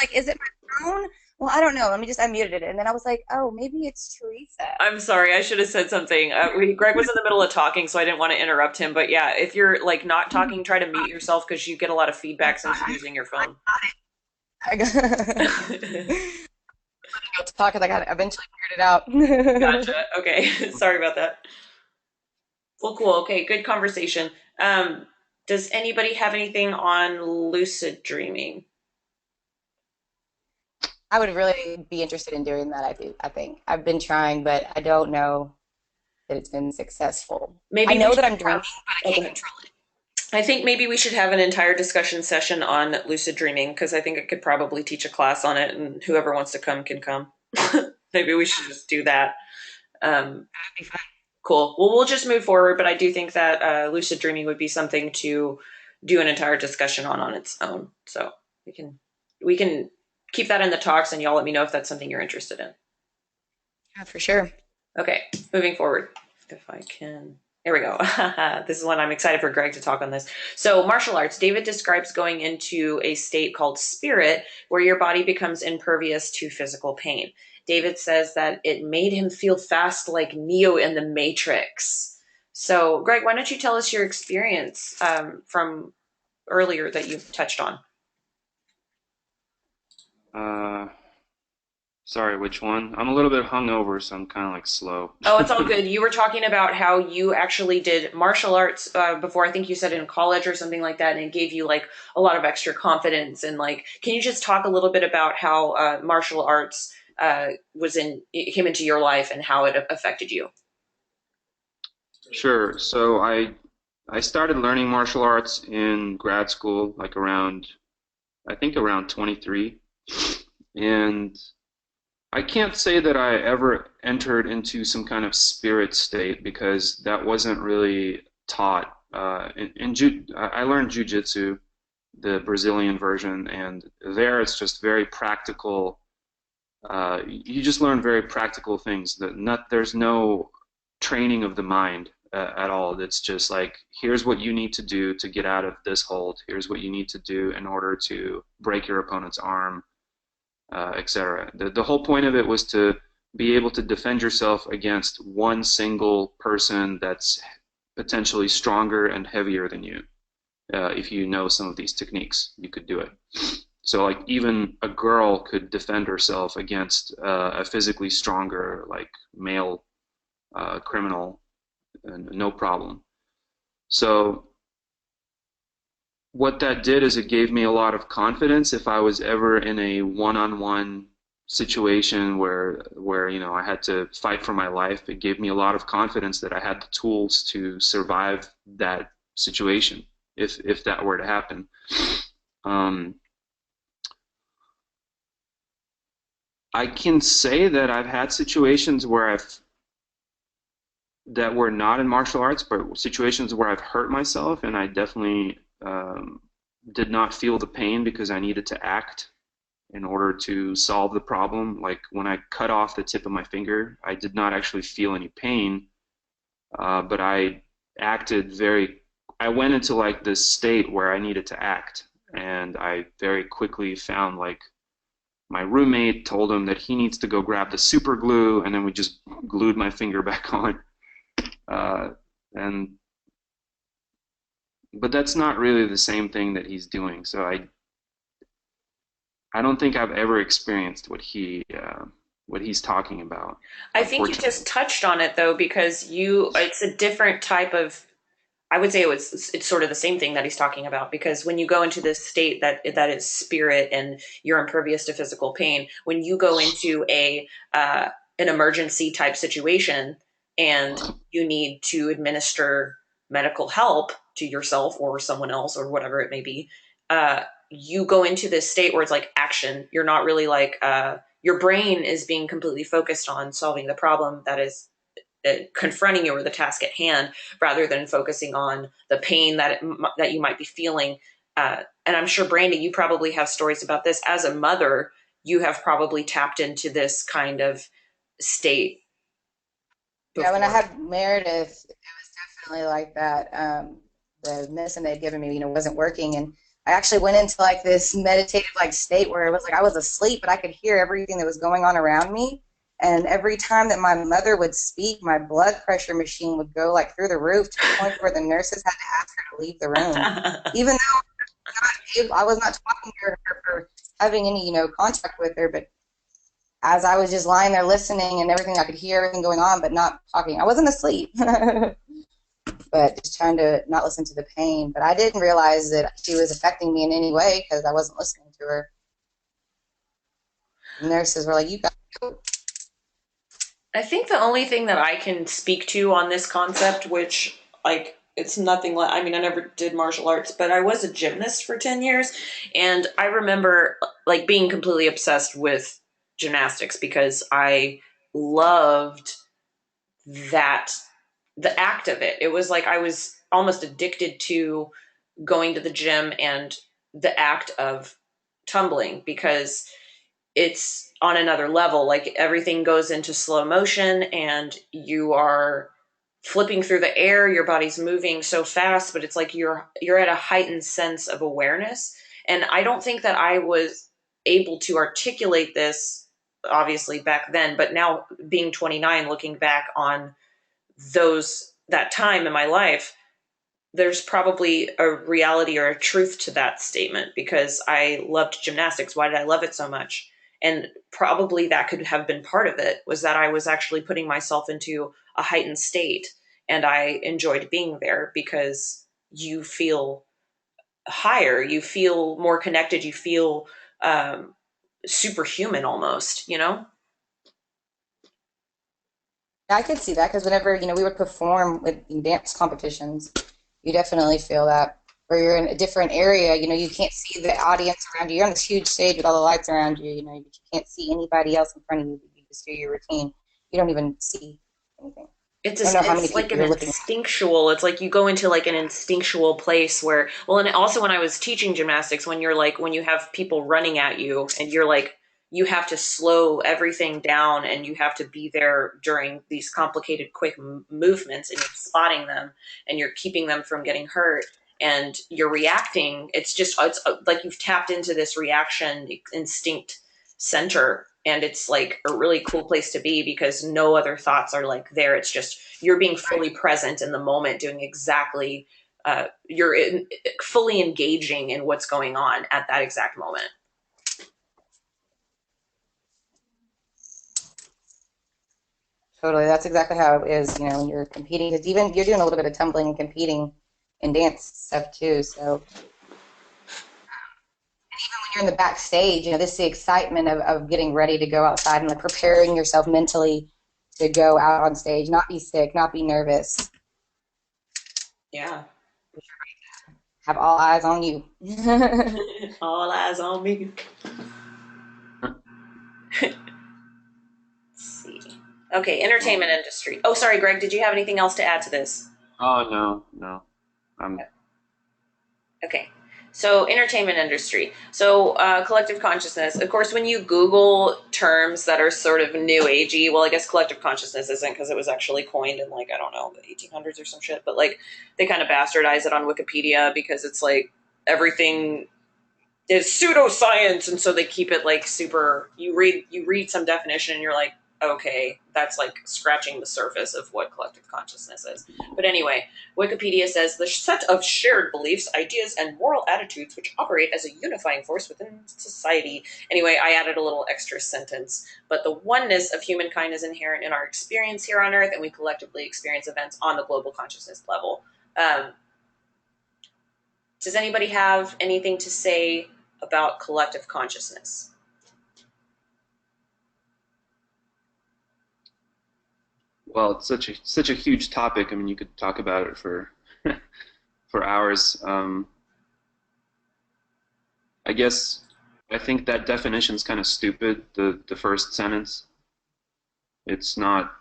like, is it my phone? Well, I don't know. Let me just unmuted it, and then I was like, oh, maybe it's Teresa. I'm sorry, I should have said something. Greg was in the middle of talking, so I didn't want to interrupt him. But yeah, if you're like not talking, try to mute yourself because you get a lot of feedback since you're using your phone. I got, to talk because I got to eventually figured it Gotcha. out. Okay. Sorry about that. Well, cool. Okay, good conversation. Does anybody have anything on lucid dreaming? I would really be interested in doing that. I think I've been trying, but I don't know that it's been successful. I Maybe we know that should I'm dreaming, have. but I can't Okay. control it. I think maybe we should have an entire discussion session on lucid dreaming because I think I could probably teach a class on it, and whoever wants to come can come. Maybe we should just do that. That'd be fun. Cool. Well, we'll just move forward, but I do think that lucid dreaming would be something to do an entire discussion on its own. So we can keep that in the talks, and y'all let me know if that's something you're interested in. Yeah, for sure. Okay, moving forward. If I can. Here we go. This is one I'm excited for Greg to talk on this. So, martial arts. David describes going into a state called spirit where your body becomes impervious to physical pain. David says that it made him feel fast like Neo in the Matrix. So, Greg, why don't you tell us your experience from earlier that you touched on? Uh, Sorry, which one? I'm a little bit hungover, so I'm kind of like slow. Oh, it's all good. You were talking about how you actually did martial arts before. I think you said in college or something like that, and it gave you like a lot of extra confidence. And like, can you just talk a little bit about how martial arts was in came into your life and how it affected you? Sure. So I started learning martial arts in grad school, like around I think around 23, and I can't say that I ever entered into some kind of spirit state because that wasn't really taught. I learned jujitsu, the Brazilian version, and there it's just very practical. You just learn very practical things. There's no training of the mind at all. It's just like, here's what you need to do to get out of this hold. Here's what you need to do in order to break your opponent's arm, etc. The whole point of it was to be able to defend yourself against one single person that's potentially stronger and heavier than you. If you know some of these techniques, you could do it. So like even a girl could defend herself against a physically stronger like male criminal, no problem. So what that did is it gave me a lot of confidence if I was ever in a one-on-one situation where I had to fight for my life. It gave me a lot of confidence that I had the tools to survive that situation if that were to happen. Um, I can say that I've had situations where I've that were not in martial arts, but situations where I've hurt myself, and I definitely did not feel the pain because I needed to act in order to solve the problem. Like when I cut off the tip of my finger, I did not actually feel any pain, but I acted very. I went into like this state where I needed to act, and I very quickly found like my roommate told him that he needs to go grab the super glue, and then we just glued my finger back on. Uh, and but that's not really the same thing that he's doing. So I don't think I've ever experienced what he's talking about, I think you unfortunately. just touched on it though, because it's a different type of. I would say it's sort of the same thing that he's talking about because when you go into this state that is spirit and you're impervious to physical pain, when you go into an emergency type situation and you need to administer medical help to yourself or someone else or whatever it may be, you go into this state where it's like action. You're not really like your brain is being completely focused on solving the problem that is confronting you or the task at hand, rather than focusing on the pain that you might be feeling. And I'm sure, Brandy, you probably have stories about this. As a mother, you have probably tapped into this kind of state Yeah, when I before. had Meredith, it was definitely like that. The medicine they'd given me, wasn't working, and I actually went into like this meditative like state where it was like I was asleep, but I could hear everything that was going on around me. And every time that my mother would speak, my blood pressure machine would go like through the roof to the point where the nurses had to ask her to leave the room, even though I was not talking to her for having any, contact with her, but as I was just lying there listening and everything, I could hear everything going on, but not talking. I wasn't asleep, but just trying to not listen to the pain. But I didn't realize that she was affecting me in any way because I wasn't listening to her. The nurses were like, "You got to go." I think the only thing that I can speak to on this concept, which like it's nothing like, I mean, I never did martial arts, but I was a gymnast for 10 years. And I remember like being completely obsessed with gymnastics because I loved that, the act of it. It was like I was almost addicted to going to the gym and the act of tumbling, because it's on another level. Like everything goes into slow motion and you are flipping through the air, your body's moving so fast, but it's like you're at a heightened sense of awareness. And I don't think that I was able to articulate this obviously back then, but now being 29, looking back on that time in my life, there's probably a reality or a truth to that statement, because I loved gymnastics. Why did I love it so much? And probably that could have been part of it, was that I was actually putting myself into a heightened state, and I enjoyed being there because you feel higher, you feel more connected, you feel superhuman almost, you know? I could see that because whenever we would perform with dance competitions, you definitely feel that. Or you're in a different area, you can't see the audience around you. You're on this huge stage with all the lights around you, but you can't see anybody else in front of you. You just do your routine. You don't even see anything. I don't know how many It's like people an you're looking at. instinctual, it's like you go into like an instinctual place where, well, and also when I was teaching gymnastics, when you're like, when you have people running at you and you're like, you have to slow everything down and you have to be there during these complicated quick movements, and you're spotting them and you're keeping them from getting hurt and you're reacting. It's like you've tapped into this reaction instinct center, and it's like a really cool place to be because no other thoughts are like there. It's just you're being fully present in the moment, doing exactly fully engaging in what's going on at that exact moment. Totally, that's exactly how it is. When you're competing, because even you're doing a little bit of tumbling and competing in dance stuff too. So when you're in the backstage, this is the excitement of getting ready to go outside and like preparing yourself mentally to go out on stage, not be sick, not be nervous, Yeah. have all eyes on you. All eyes on me. Let's see. Okay, entertainment industry. Oh, sorry, Greg, did you have anything else to add to this? Oh no, no. I'm Okay. So, entertainment industry. So, collective consciousness. Of course, when you Google terms that are sort of new agey, well, I guess collective consciousness isn't, because it was actually coined in like, I don't know, the 1800s or some shit. But like, they kind of bastardize it on Wikipedia because it's like everything is pseudoscience, and so they keep it like super. You read some definition, and you're like, okay, that's like scratching the surface of what collective consciousness is. But anyway, Wikipedia says the set of shared beliefs, ideas, and moral attitudes which operate as a unifying force within society. Anyway, I added a little extra sentence. But the oneness of humankind is inherent in our experience here on Earth, and we collectively experience events on the global consciousness level. Does anybody have anything to say about collective consciousness? well, it's such a huge topic. I mean, you could talk about it for for hours. I guess I think that definition's kind of stupid. The first sentence. It's not.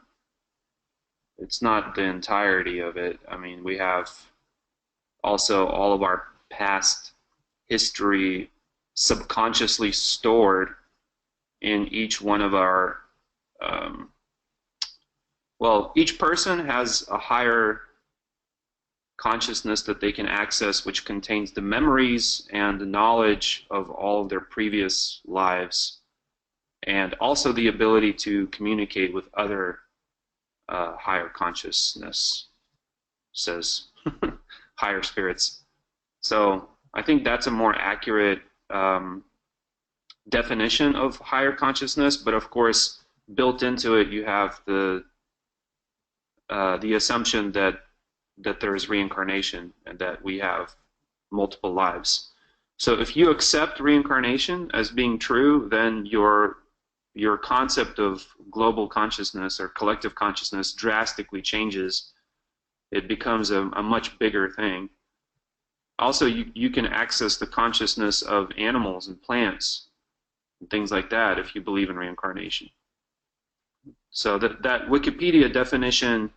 it's not the entirety of it. I mean, we have also all of our past history subconsciously stored in each one of our, um, well, each person has a higher consciousness that they can access, which contains the memories and the knowledge of all of their previous lives, and also the ability to communicate with other higher consciousness, says higher spirits. So I think that's a more accurate definition of higher consciousness, but of course, built into it, you have the assumption that there is reincarnation and that we have multiple lives. So if you accept reincarnation as being true, then your concept of global consciousness or collective consciousness drastically changes. It becomes a much bigger thing. Also, you can access the consciousness of animals and plants and things like that if you believe in reincarnation. So that Wikipedia definition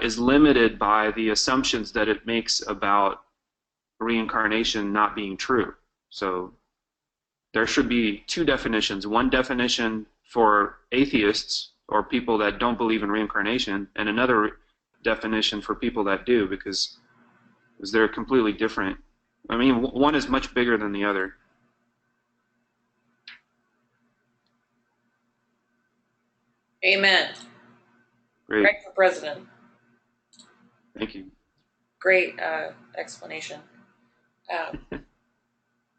is limited by the assumptions that it makes about reincarnation not being true. So there should be two definitions. One definition for atheists or people that don't believe in reincarnation, and another definition for people that do, because they're completely different. I mean, one is much bigger than the other. Amen. Great. Greg for president. Thank you. Great explanation.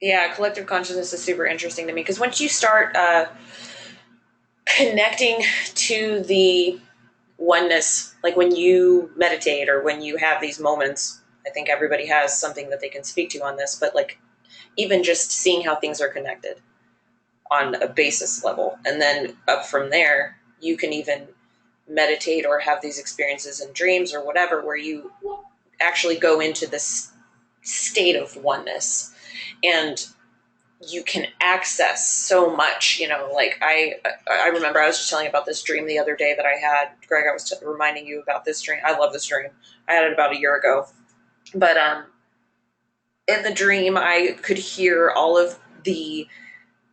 Yeah, collective consciousness is super interesting to me because once you start connecting to the oneness, like when you meditate or when you have these moments, I think everybody has something that they can speak to on this, but like even just seeing how things are connected on a basis level, and then up from there, you can even meditate or have these experiences in dreams or whatever, where you actually go into this state of oneness and you can access so much, like I remember I was just telling you about this dream the other day that I had. Greg, I was reminding you about this dream. I love this dream. I had it about a year ago. But in the dream, I could hear all of the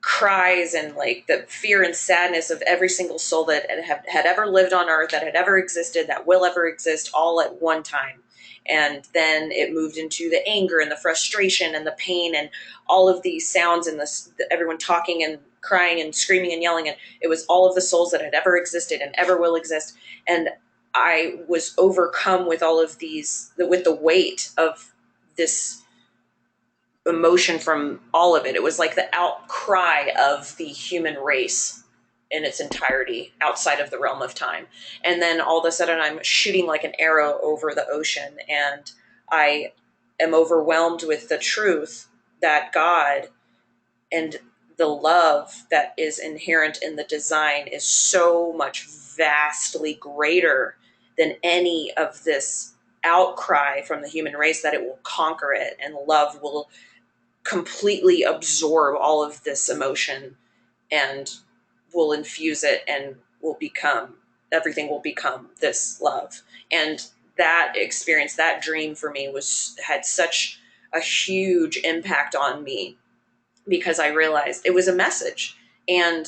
cries and like the fear and sadness of every single soul that had ever lived on earth, that had ever existed, that will ever exist, all at one time. And then it moved into the anger and the frustration and the pain and all of these sounds and everyone talking and crying and screaming and yelling. And it was all of the souls that had ever existed and ever will exist. And I was overcome with all of these, with the weight of this emotion from all of it. It was like the outcry of the human race in its entirety outside of the realm of time. And then all of a sudden I'm shooting like an arrow over the ocean, and I am overwhelmed with the truth that God and the love that is inherent in the design is so much vastly greater than any of this outcry from the human race, that it will conquer it, and love will completely absorb all of this emotion and will infuse it, and everything will become this love. And that experience, that dream for me had such a huge impact on me, because I realized it was a message. And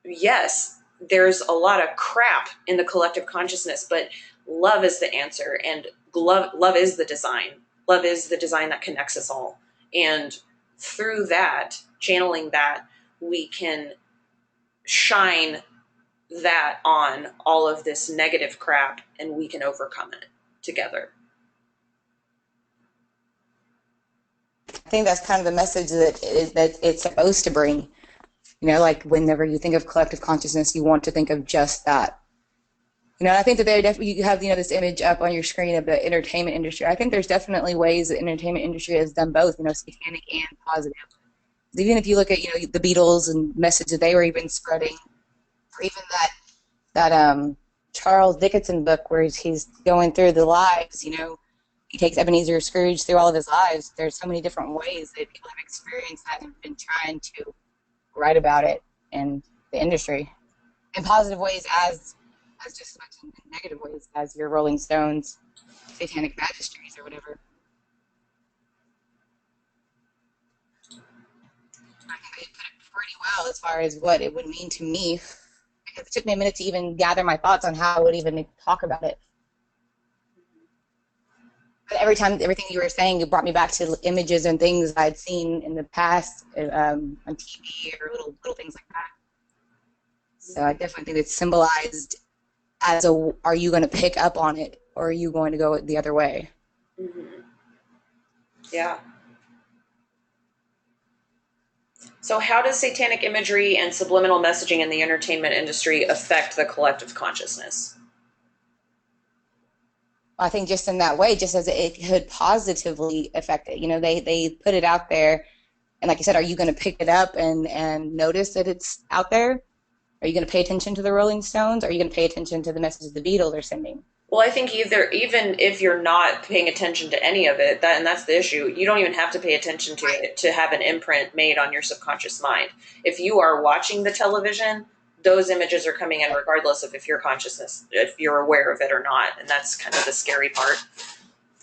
yes, there's a lot of crap in the collective consciousness, but love is the answer, and love is the design. Love is the design that connects us all. And through that, channeling that, we can shine that on all of this negative crap, and we can overcome it together. I think that's kind of the message that it's supposed to bring. Like whenever you think of collective consciousness, you want to think of just that. I think that you have this image up on your screen of the entertainment industry. I think there's definitely ways the entertainment industry has done both, satanic and positive. Even if you look at the Beatles and message that they were even spreading, or even that Charles Dickinson book where he's going through the lives. He takes Ebenezer Scrooge through all of his lives. There's so many different ways that people have experienced that and have been trying to write about it in the industry, in positive ways as just as much in negative ways as your Rolling Stones, Satanic Magistries, or whatever. I think they put it pretty well as far as what it would mean to me, because it took me a minute to even gather my thoughts on how I would even talk about it. But every time, everything you were saying, it brought me back to images and things I'd seen in the past on TV or little things like that. So I definitely think it's symbolized as are you going to pick up on it, or are you going to go the other way? Mm-hmm. Yeah. So how does satanic imagery and subliminal messaging in the entertainment industry affect the collective consciousness? I think just in that way, just as it could positively affect it. You know, they put it out there, and like I said, are you going to pick it up and notice that it's out there? Are you going to pay attention to the Rolling Stones? Or are you going to pay attention to the messages the Beatles are sending? Well, I think even if you're not paying attention to any of it, and that's the issue, you don't even have to pay attention to it to have an imprint made on your subconscious mind. If you are watching the television, those images are coming in regardless of if you're aware of it or not. And that's kind of the scary part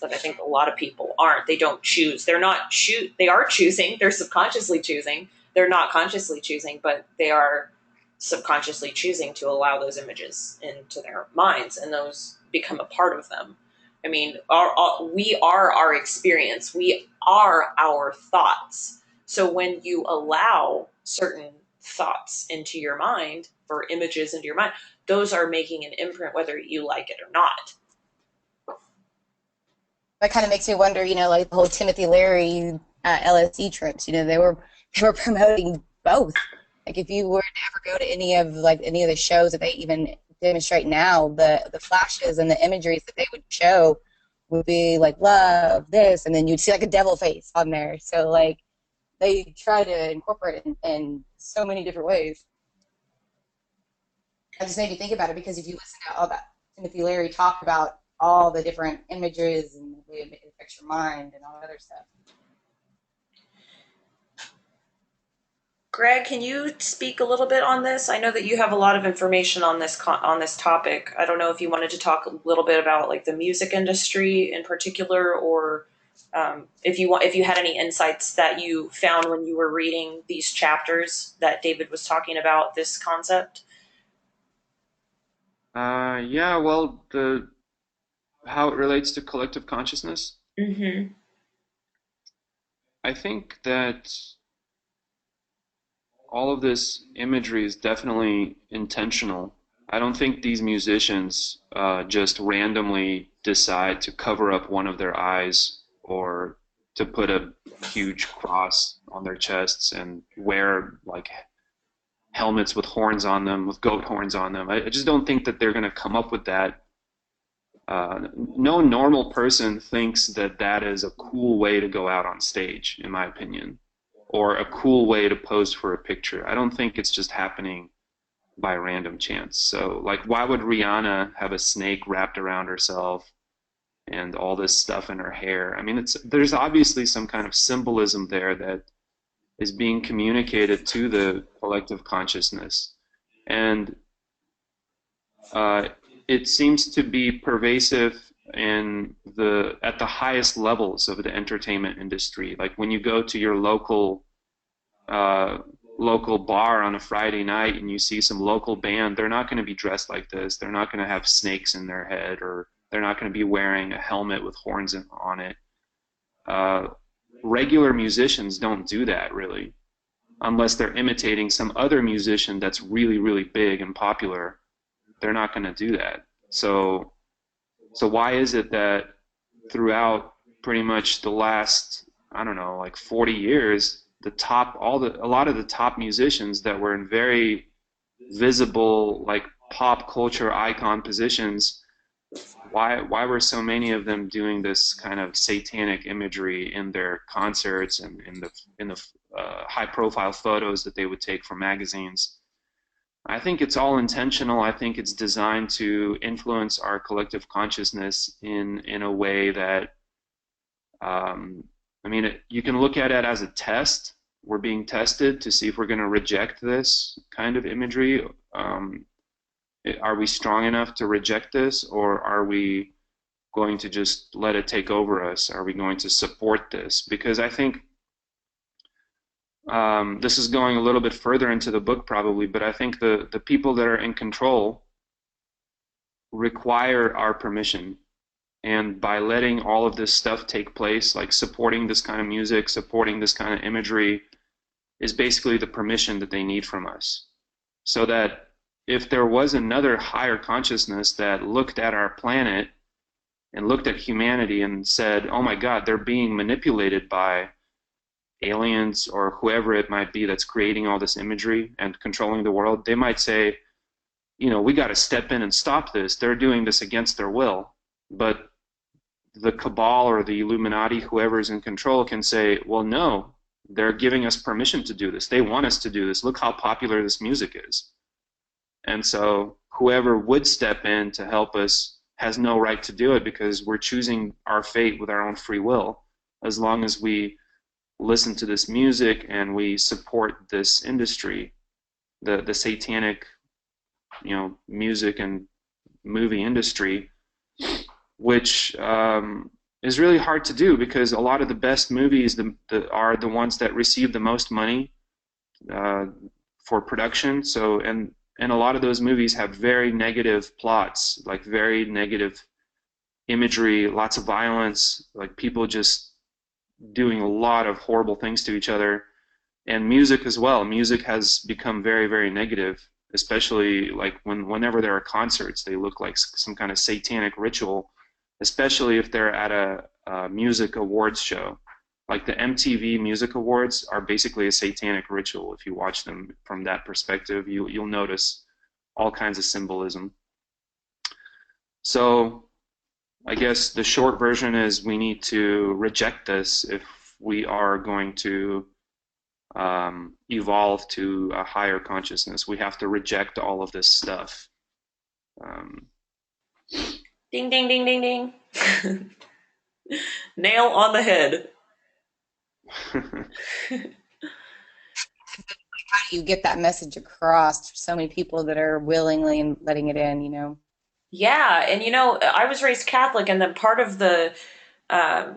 that I think a lot of people aren't. They don't choose. They are choosing. They're subconsciously choosing. They're not consciously choosing, but they are subconsciously choosing to allow those images into their minds, and those become a part of them. I mean, we are our experience. We are our thoughts. So when you allow certain thoughts into your mind, or images into your mind, those are making an imprint whether you like it or not. That kind of makes me wonder, you know, like the whole Timothy Leary LSD trips. You know, they were promoting both. Like if you were to ever go to any of the shows that they even demonstrate now, the flashes and the imageries that they would show would be like love, this, and then you'd see like a devil face on there. So like they try to incorporate it in so many different ways. I just made me think about it, because if you listen to all that Timothy Leary talk about all the different images and the way it affects your mind and all that other stuff. Greg, can you speak a little bit on this? I know that you have a lot of information on this topic. I don't know if you wanted to talk a little bit about like the music industry in particular, or if you had any insights that you found when you were reading these chapters that David was talking about this concept. Yeah, well, how it relates to collective consciousness. Mm-hmm. I think that all of this imagery is definitely intentional. I don't think these musicians just randomly decide to cover up one of their eyes or to put a huge cross on their chests and wear like helmets with horns on them, with goat horns on them. I just don't think that they're going to come up with that. No normal person thinks that that is a cool way to go out on stage, in my opinion, or a cool way to pose for a picture. I don't think it's just happening by random chance. So, like, why would Rihanna have a snake wrapped around herself and all this stuff in her hair? I mean, there's obviously some kind of symbolism there that is being communicated to the collective consciousness, and it seems to be pervasive at the highest levels of the entertainment industry. Like when you go to your local bar on a Friday night and you see some local band, they're not going to be dressed like this. They're not going to have snakes in their head, or they're not going to be wearing a helmet with horns on it. Regular musicians don't do that, really, unless they're imitating some other musician that's really, really big and popular. They're not going to do that. So why is it that throughout pretty much the last, I don't know, like 40 years, a lot of the top musicians that were in very visible, like pop culture icon positions, why were so many of them doing this kind of satanic imagery in their concerts and in the high profile photos that they would take for magazines? I think it's all intentional. I think it's designed to influence our collective consciousness in a way that, I mean, you can look at it as a test. We're being tested to see if we're going to reject this kind of imagery, Are we strong enough to reject this, or are we going to just let it take over us? Are we going to support this? Because I think this is going a little bit further into the book probably, but I think the people that are in control require our permission. And by letting all of this stuff take place, like supporting this kind of music, supporting this kind of imagery, is basically the permission that they need from us. So that if there was another higher consciousness that looked at our planet and looked at humanity and said, oh my God, they're being manipulated by aliens or whoever it might be that's creating all this imagery and controlling the world, they might say, you know, we got to step in and stop this. They're doing this against their will. But the cabal or the Illuminati, whoever is in control, can say, well, no, they're giving us permission to do this. They want us to do this. Look how popular this music is. And so whoever would step in to help us has no right to do it, because we're choosing our fate with our own free will, as long as we listen to this music and we support this industry, the satanic, you know, music and movie industry, which is really hard to do, because a lot of the best movies are the ones that receive the most money for production. So and a lot of those movies have very negative plots, like very negative imagery, lots of violence, like people just doing a lot of horrible things to each other. And music as well. Music has become very, very negative, especially like whenever there are concerts, they look like some kind of satanic ritual, especially if they're at a music awards show. Like the MTV Music Awards are basically a satanic ritual. If you watch them from that perspective, you'll notice all kinds of symbolism. So I guess the short version is we need to reject this if we are going to evolve to a higher consciousness. We have to reject all of this stuff. Ding, ding, ding, ding, ding. Nail on the head. How do you get that message across to so many people that are willingly letting it in, you know? Yeah, and you know, I was raised Catholic, and then part of the I'm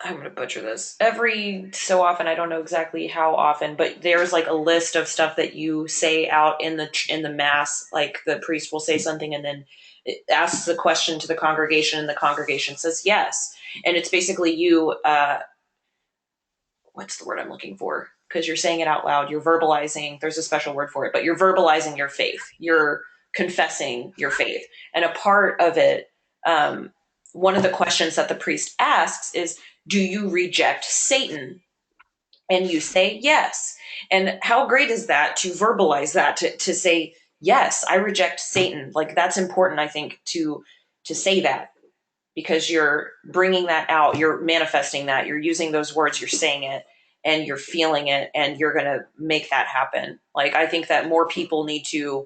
going to butcher this. Every so often, I don't know exactly how often, but there's like a list of stuff that you say out in the mass. Like the priest will say something, and then it asks the question to the congregation, and the congregation says yes. And it's basically you. What's the word I'm looking for? Because you're saying it out loud. You're verbalizing. There's a special word for it, but you're verbalizing your faith. You're confessing your faith, and a part of it. One of the questions that the priest asks is, do you reject Satan? And you say yes. And how great is that to verbalize that, to say, yes, I reject Satan. Like that's important, I think, to say that, because you're bringing that out, you're manifesting that, you're using those words, you're saying it, and you're feeling it, and you're going to make that happen. Like I think that more people need to,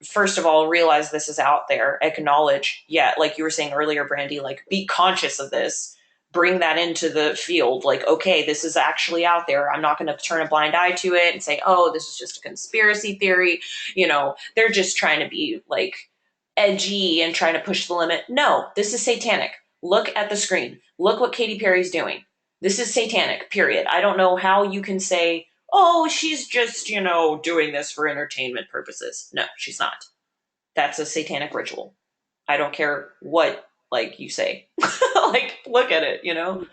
first of all, realize this is out there, acknowledge, yeah, like you were saying earlier, Brandy, like be conscious of this, bring that into the field. Like, okay, this is actually out there. I'm not going to turn a blind eye to it and say, oh, this is just a conspiracy theory. You know, they're just trying to be like edgy and trying to push the limit. No, this is satanic. Look at the screen. Look what Katy Perry's doing. This is satanic, period. I don't know how you can say, oh, she's just, you know, doing this for entertainment purposes. No, she's not. That's a satanic ritual. I don't care what, like, you say. Like, look at it, you know?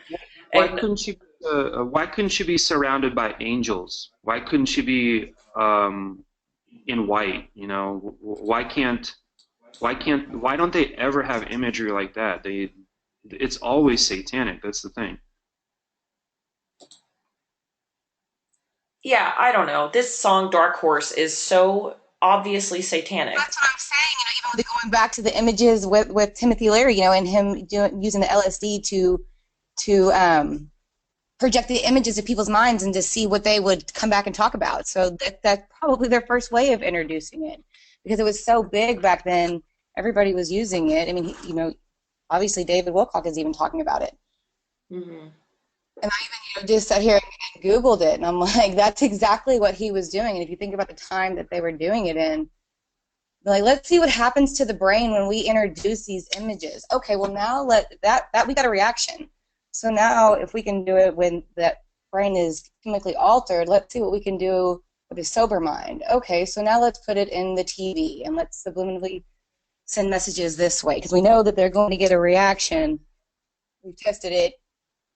Why And couldn't she be surrounded by angels? Why couldn't she be in white? You know, why don't they ever have imagery like that? It's always satanic. That's the thing. yeah, I don't know. This song, Dark Horse, is so obviously satanic. That's what I'm saying. You know, even going back to the images with Timothy Leary, you know, and him using the LSD to project the images of people's minds and to see what they would come back and talk about. So that's probably their first way of introducing it, because it was so big back then. Everybody was using it. I mean, you know, obviously David Wilcock is even talking about it. Mm-hmm. And I even, you know, just sat here and Googled it, and I'm like, that's exactly what he was doing. And if you think about the time that they were doing it in, Like, let's see what happens to the brain when we introduce these images. Okay, well now that we got a reaction. So now if we can do it when that brain is chemically altered, let's see what we can do with a sober mind. Okay, so now let's put it in the TV and let's subliminally send messages this way because we know that they're going to get a reaction. We've tested it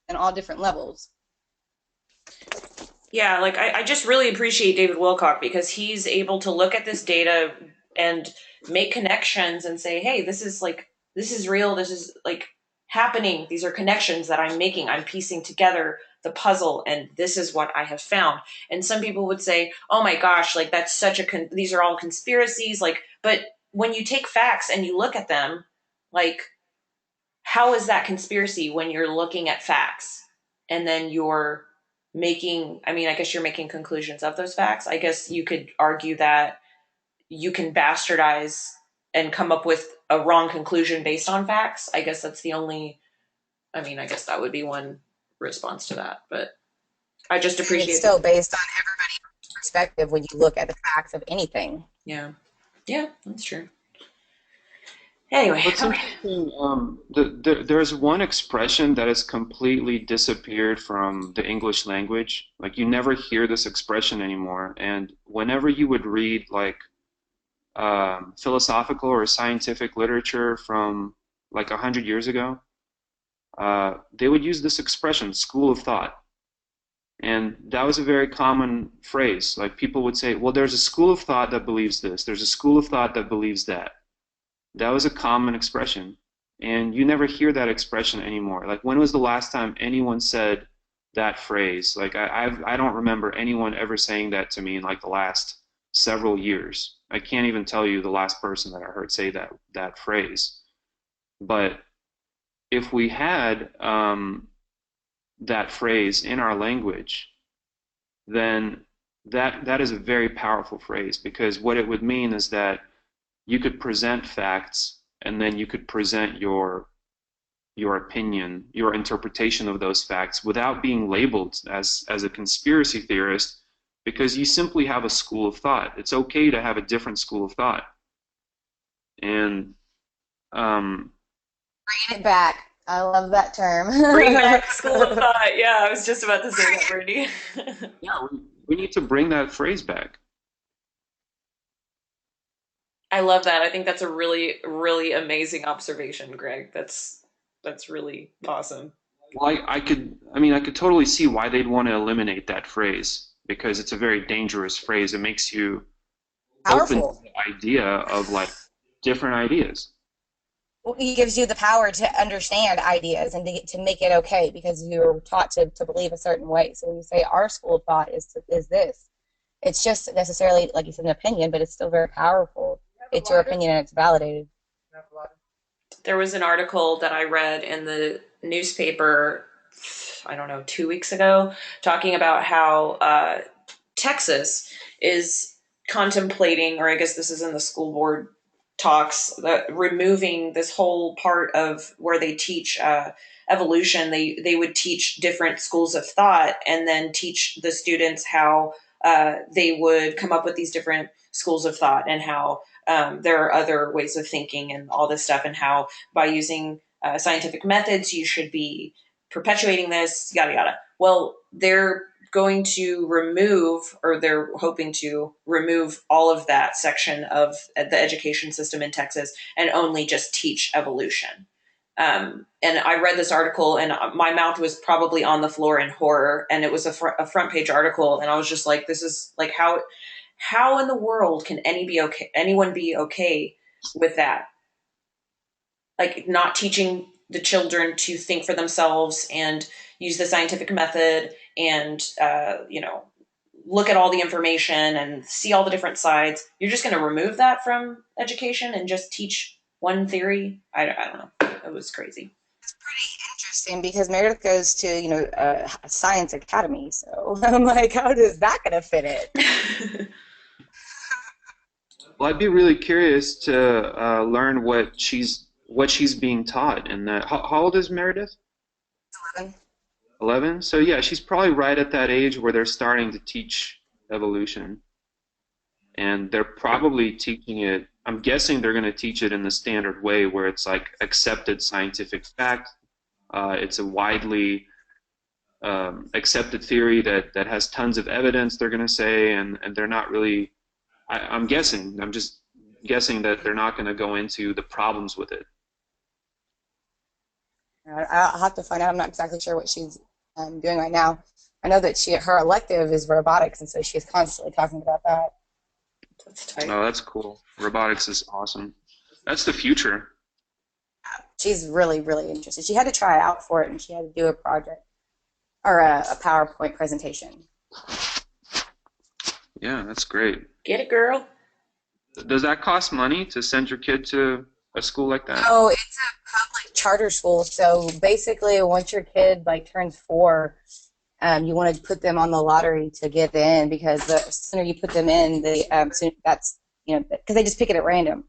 on all different levels. Yeah, like I just really appreciate David Wilcock because he's able to look at this data and make connections and say, hey, this is real, this is like happening, these are connections that I'm making, I'm piecing together the puzzle, and this is what I have found. And some people would say, oh my gosh, like that's such a these are all conspiracies, like, but when you take facts and you look at them, like, how is that conspiracy when you're looking at facts and then you're making, I mean, I guess you're making conclusions of those facts. I guess you could argue that you can bastardize and come up with a wrong conclusion based on facts. I guess that's the only, I mean, I guess that would be one response to that, but I just appreciate it's still based on everybody's perspective when you look at the facts of anything. Yeah. Yeah, that's true. Anyway, What's interesting, there's one expression that has completely disappeared from the English language. Like you never hear this expression anymore. And whenever you would read like philosophical or scientific literature from like 100 years ago, they would use this expression, school of thought. And that was a very common phrase. Like people would say, well, there's a school of thought that believes this. There's a school of thought that believes that. That was a common expression. And you never hear that expression anymore. Like when was the last time anyone said that phrase? Like I don't remember anyone ever saying that to me in like the last several years. I can't even tell you the last person that I heard say that phrase. But if we had that phrase in our language, then that is a very powerful phrase, because what it would mean is that you could present facts and then you could present your opinion, your interpretation of those facts without being labeled as a conspiracy theorist, because you simply have a school of thought. It's okay to have a different school of thought. And bringing it back. I love that term. bring back school of thought. Yeah, I was just about to say that, Brittany. yeah, we need to bring that phrase back. I love that. I think that's a really, really amazing observation, Greg. That's really awesome. Well, I could totally see why they'd want to eliminate that phrase, because it's a very dangerous phrase. It makes you Powerful. open to the idea of like different ideas. Well, it gives you the power to understand ideas and to make it okay because you're taught to believe a certain way. So when you say our school of thought is this, it's just necessarily, like you said, an opinion, but it's still very powerful. It's your opinion and it's validated. There was an article that I read in the newspaper, I don't know, 2 weeks ago, talking about how Texas is contemplating, or I guess this is in the school board talks, removing this whole part of where they teach evolution. They would teach different schools of thought and then teach the students how they would come up with these different schools of thought, and how there are other ways of thinking and all this stuff, and how by using scientific methods you should be perpetuating this, yada yada. Well, they're going to remove, or they're hoping to remove, all of that section of the education system in Texas and only just teach evolution. And I read this article and my mouth was probably on the floor in horror, and it was a front page article, and I was just like, this is like, how in the world can anyone be okay with that? Like, not teaching the children to think for themselves and use the scientific method and look at all the information and see all the different sides. You're just going to remove that from education and just teach one theory? I don't know. It was crazy. It's pretty interesting because Meredith goes to a science academy, so I'm like, how is that going to fit it? Well, I'd be really curious to learn what she's being taught. And how old is Meredith? 11. 11? So yeah, she's probably right at that age where they're starting to teach evolution. And they're probably teaching it I'm guessing they're going to teach it in the standard way where it's like accepted scientific fact. It's a widely accepted theory that has tons of evidence, they're going to say, and they're not really, I'm guessing, I'm just guessing that they're not going to go into the problems with it. I'll have to find out. I'm not exactly sure what she's doing right now. I know that her elective is robotics, and so she's constantly talking about that. That's tight. Oh, that's cool. Robotics is awesome. That's the future. She's really, really interested. She had to try out for it, and she had to do a project or a PowerPoint presentation. Yeah, that's great. Get it, girl. Does that cost money to send your kid to a school like that? Oh, it's a public charter school. So basically, once your kid turns 4, you want to put them on the lottery to get in, because the sooner you put them in, that's because they just pick it at random.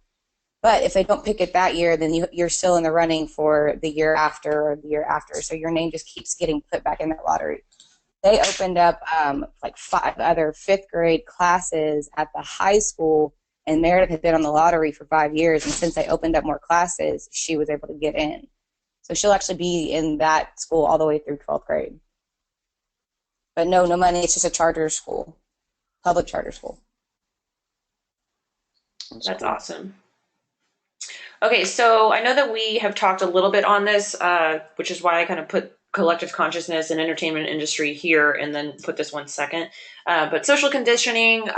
But if they don't pick it that year, then you're still in the running for the year after or the year after. So your name just keeps getting put back in that lottery. They opened up 5 other 5th grade classes at the high school, and Meredith had been on the lottery for 5 years. And since they opened up more classes, she was able to get in. So she'll actually be in that school all the way through 12th grade. But no money. It's just a charter school, public charter school. That's awesome. Okay, so I know that we have talked a little bit on this, which is why I kind of put collective consciousness and entertainment industry here and then put this one second. But social conditioning,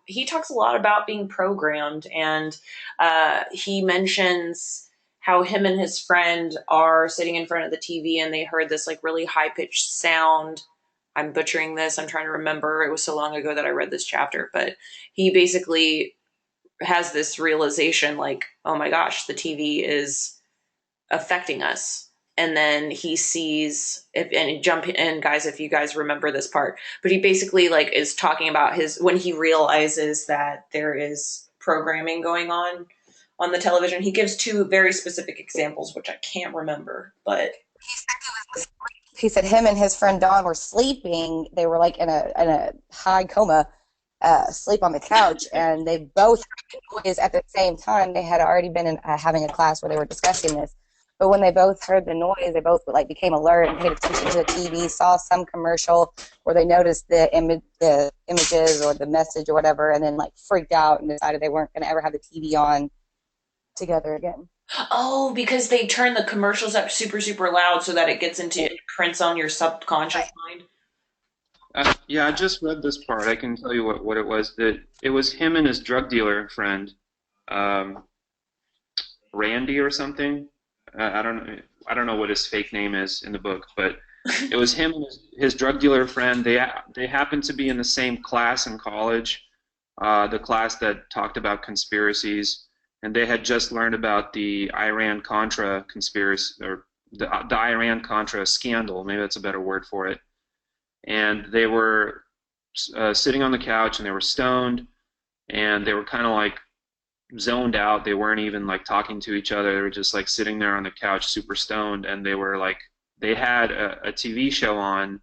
he talks a lot about being programmed, and he mentions how him and his friend are sitting in front of the TV and they heard this really high-pitched sound. I'm butchering this. I'm trying to remember. It was so long ago that I read this chapter, but he basically has this realization oh my gosh, the TV is affecting us. And then he sees, jump in, guys, if you guys remember this part, but he basically is talking about when he realizes that there is programming going on the television. He gives 2 very specific examples, which I can't remember, but he said him and his friend Don were sleeping. They were in a high coma, sleep on the couch, and they both heard noise at the same time. They had already been having a class where they were discussing this, but when they both heard the noise, they both became alert and paid attention to the TV, saw some commercial where they noticed the images or the message or whatever, and then freaked out and decided they weren't going to ever have the TV on together again. Oh, because they turn the commercials up super, super loud so that it prints on your subconscious mind. Yeah, I just read this part. I can tell you what it was. That it was him and his drug dealer friend, Randy or something. I don't know what his fake name is in the book, but it was him and his drug dealer friend. They happened to be in the same class in college, the class that talked about conspiracies, and they had just learned about the Iran-Contra conspiracy, or the Iran-Contra scandal. Maybe that's a better word for it. And they were sitting on the couch, and they were stoned, and they were kind of zoned out. They weren't even talking to each other. They were just sitting there on the couch, super stoned, and they were they had a TV show on.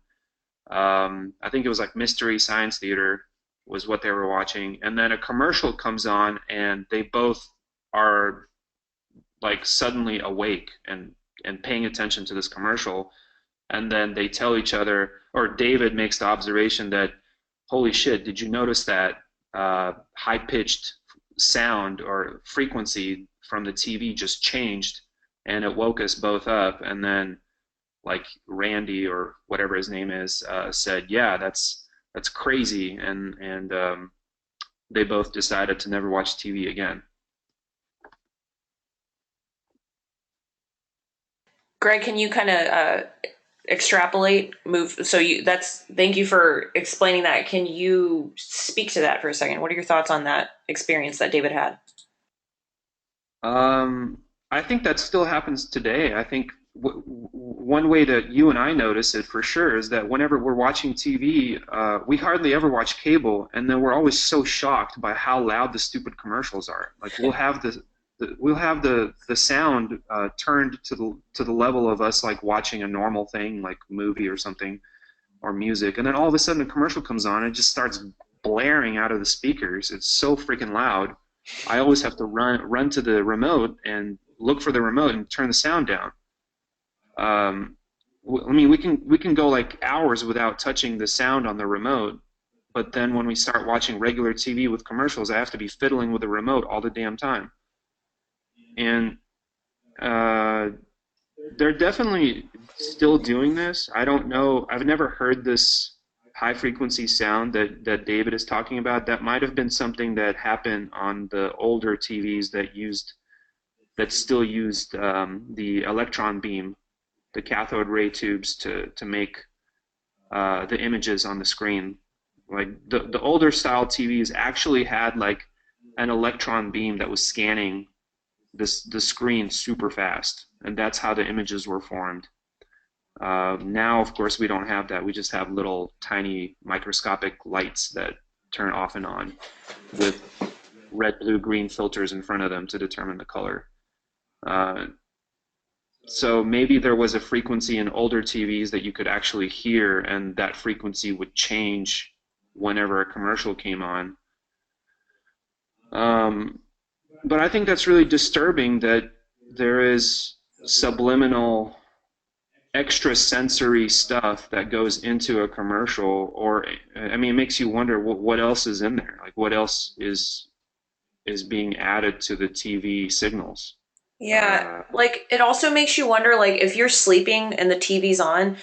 I think it was Mystery Science Theater was what they were watching, and then a commercial comes on, and they both are suddenly awake and paying attention to this commercial. And then they tell each other, or David makes the observation that, holy shit, did you notice that high-pitched sound or frequency from the TV just changed, and it woke us both up? And then Randy, or whatever his name is, said, yeah, that's crazy, and they both decided to never watch TV again. Greg, can you kind of extrapolate, thank you for explaining that. Can you speak to that for a second? What are your thoughts on that experience that David had? I think that still happens today. I think one way that you and I notice it for sure is that whenever we're watching TV, we hardly ever watch cable, and then we're always so shocked by how loud the stupid commercials are. We'll have the sound turned to the level of us watching a normal thing, like movie or something, or music, and then all of a sudden a commercial comes on and it just starts blaring out of the speakers. It's so freaking loud, I always have to run to the remote and look for the remote and turn the sound down. I mean, we can go like hours without touching the sound on the remote, but then when we start watching regular TV with commercials, I have to be fiddling with the remote all the damn time. And uh, they're definitely still doing this. I don't know. I've never heard this high frequency sound that David is talking about. That might have been something that happened on the older TVs that still used the electron beam, the cathode ray tubes to make the images on the screen. Like the older style TVs actually had like an electron beam that was scanning the screen super fast, and that's how the images were formed. Now, of course, we don't have that. We just have little tiny microscopic lights that turn off and on with red, blue, green filters in front of them to determine the color. Uh, so maybe there was a frequency in older TVs that you could actually hear, and that frequency would change whenever a commercial came on. Um, but I think that's really disturbing that there is subliminal extrasensory stuff that goes into a commercial, or I mean, it makes you wonder what else is in there. Like, what else is being added to the TV signals? Yeah, like it also makes you wonder, like if you're sleeping and the TV's on,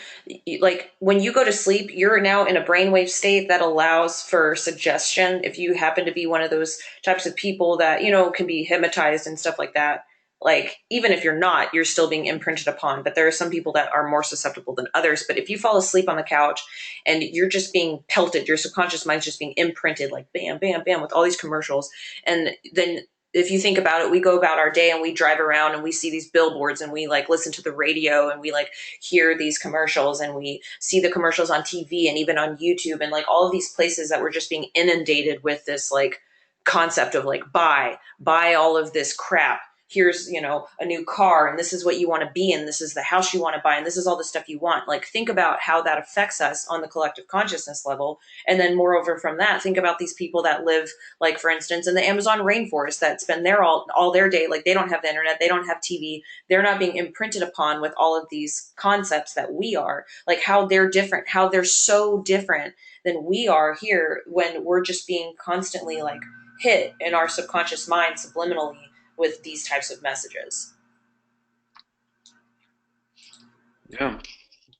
like when you go to sleep, you're now in a brainwave state that allows for suggestion. If you happen to be one of those types of people that, can be hypnotized and stuff like that, like even if you're not, you're still being imprinted upon. But there are some people that are more susceptible than others. But if you fall asleep on the couch and you're just being pelted, your subconscious mind's just being imprinted like bam, bam, bam with all these commercials. And then if you think about it, we go about our day and we drive around and we see these billboards and we like listen to the radio and we like hear these commercials and we see the commercials on TV and even on YouTube and like all of these places that we're just being inundated with this like concept of like buy all of this crap. Here's, a new car and this is what you want to be in. This is the house you want to buy and this is all the stuff you want. Like think about how that affects us on the collective consciousness level. And then moreover from that, think about these people that live like for instance in the Amazon rainforest that spend there all their day, like they don't have the internet, they don't have TV, they're not being imprinted upon with all of these concepts that we are, like how they're different, how they're so different than we are here when we're just being constantly like hit in our subconscious mind subliminally with these types of messages. Yeah,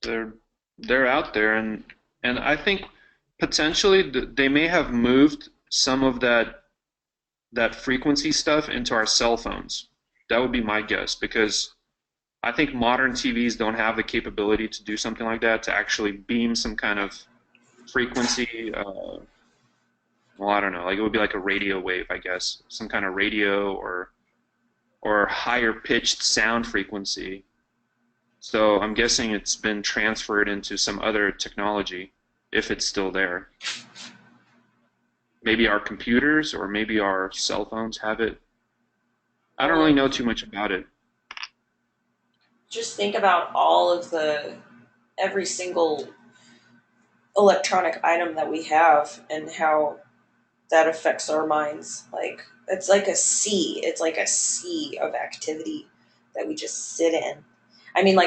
they're they're out there, and I think potentially they may have moved some of that frequency stuff into our cell phones. That would be my guess, because I think modern TVs don't have the capability to do something like that, to actually beam some kind of frequency. Well, I don't know. Like it would be like a radio wave, I guess, some kind of radio or higher pitched sound frequency. So I'm guessing it's been transferred into some other technology, if it's still there. Maybe our computers or maybe our cell phones have it. I don't really know too much about it. Just think about all of every single electronic item that we have and how that affects our minds. Like it's like a sea. It's like a sea of activity that we just sit in. I mean,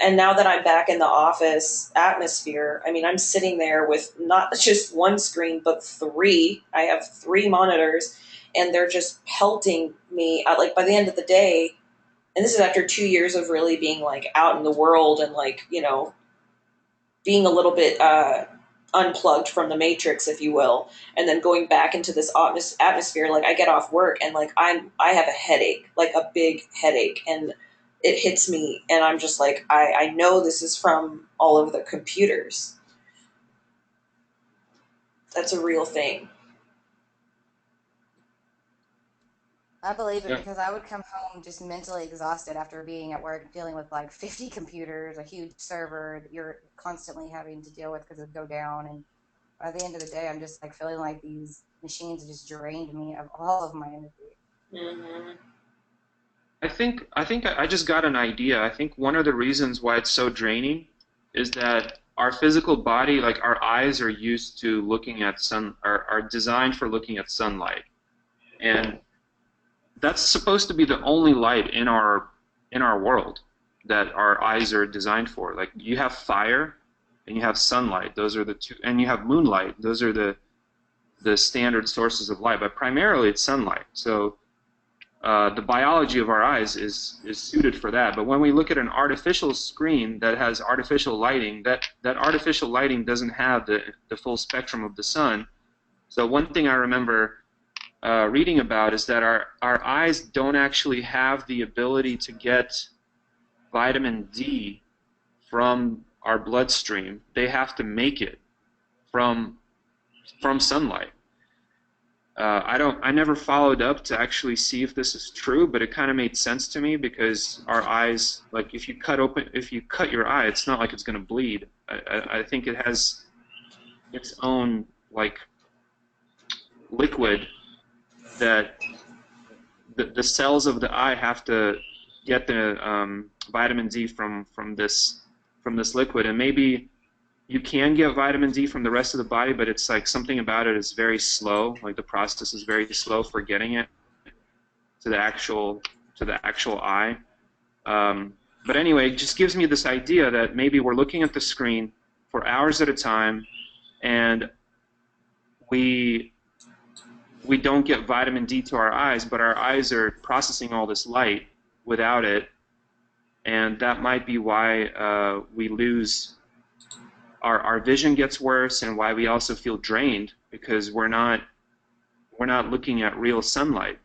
and now that I'm back in the office atmosphere, I mean, I'm sitting there with not just one screen, but three. I have three monitors, and they're just pelting me. Like by the end of the day, and this is after 2 years of really being like out in the world and like being a little bit unplugged from the matrix, if you will, and then going back into this atmosphere. Like I get off work and like I have a headache, like a big headache, and it hits me, and I'm just like, I know this is from all of the computers. That's a real thing. I believe it Yeah. because I would come home just mentally exhausted after being at work, dealing with like 50 computers, a huge server that you're constantly having to deal with because it go down. And by the end of the day, I'm just like feeling like these machines just drained me of all of my energy. Mm-hmm. I think I just got an idea. I think one of the reasons why it's so draining is that our physical body, like our eyes, are used to looking at are designed for looking at sunlight. And that's supposed to be the only light in our world that our eyes are designed for. Like you have fire and you have sunlight. Those are the two, and you have moonlight. Those are the standard sources of light, but primarily it's sunlight. So the biology of our eyes is suited for that. But when we look at an artificial screen that has artificial lighting, that artificial lighting doesn't have the full spectrum of the sun. So one thing I remember reading about is that our eyes don't actually have the ability to get vitamin D from our bloodstream. They have to make it from sunlight. I never followed up to actually see if this is true, but it kind of made sense to me because our eyes, like if you cut your eye, it's not like it's going to bleed. I think it has its own like liquid that the cells of the eye have to get the vitamin D from this liquid, and maybe you can get vitamin D from the rest of the body, but it's like something about it is very slow. Like the process is very slow for getting it to the actual eye. But anyway, it just gives me this idea that maybe we're looking at the screen for hours at a time, and we don't get vitamin D to our eyes, but our eyes are processing all this light without it, and that might be why we lose. Our vision gets worse, and why we also feel drained, because we're not looking at real sunlight.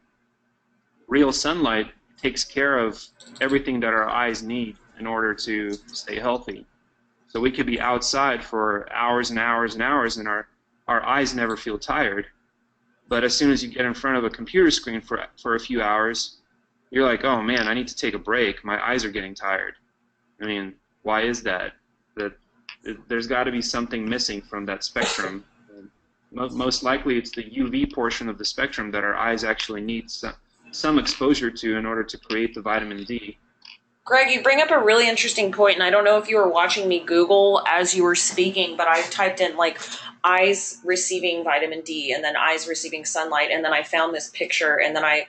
Real sunlight takes care of everything that our eyes need in order to stay healthy. So we could be outside for hours and hours and hours, and our eyes never feel tired. But as soon as you get in front of a computer screen for a few hours, you're like, oh man, I need to take a break. My eyes are getting tired. I mean, why is that? There's got to be something missing from that spectrum. Most likely it's the UV portion of the spectrum that our eyes actually need some exposure to in order to create the vitamin D. Greg, you bring up a really interesting point, and I don't know if you were watching me Google as you were speaking, but I typed in like eyes receiving vitamin D and then eyes receiving sunlight, and then I found this picture, and then I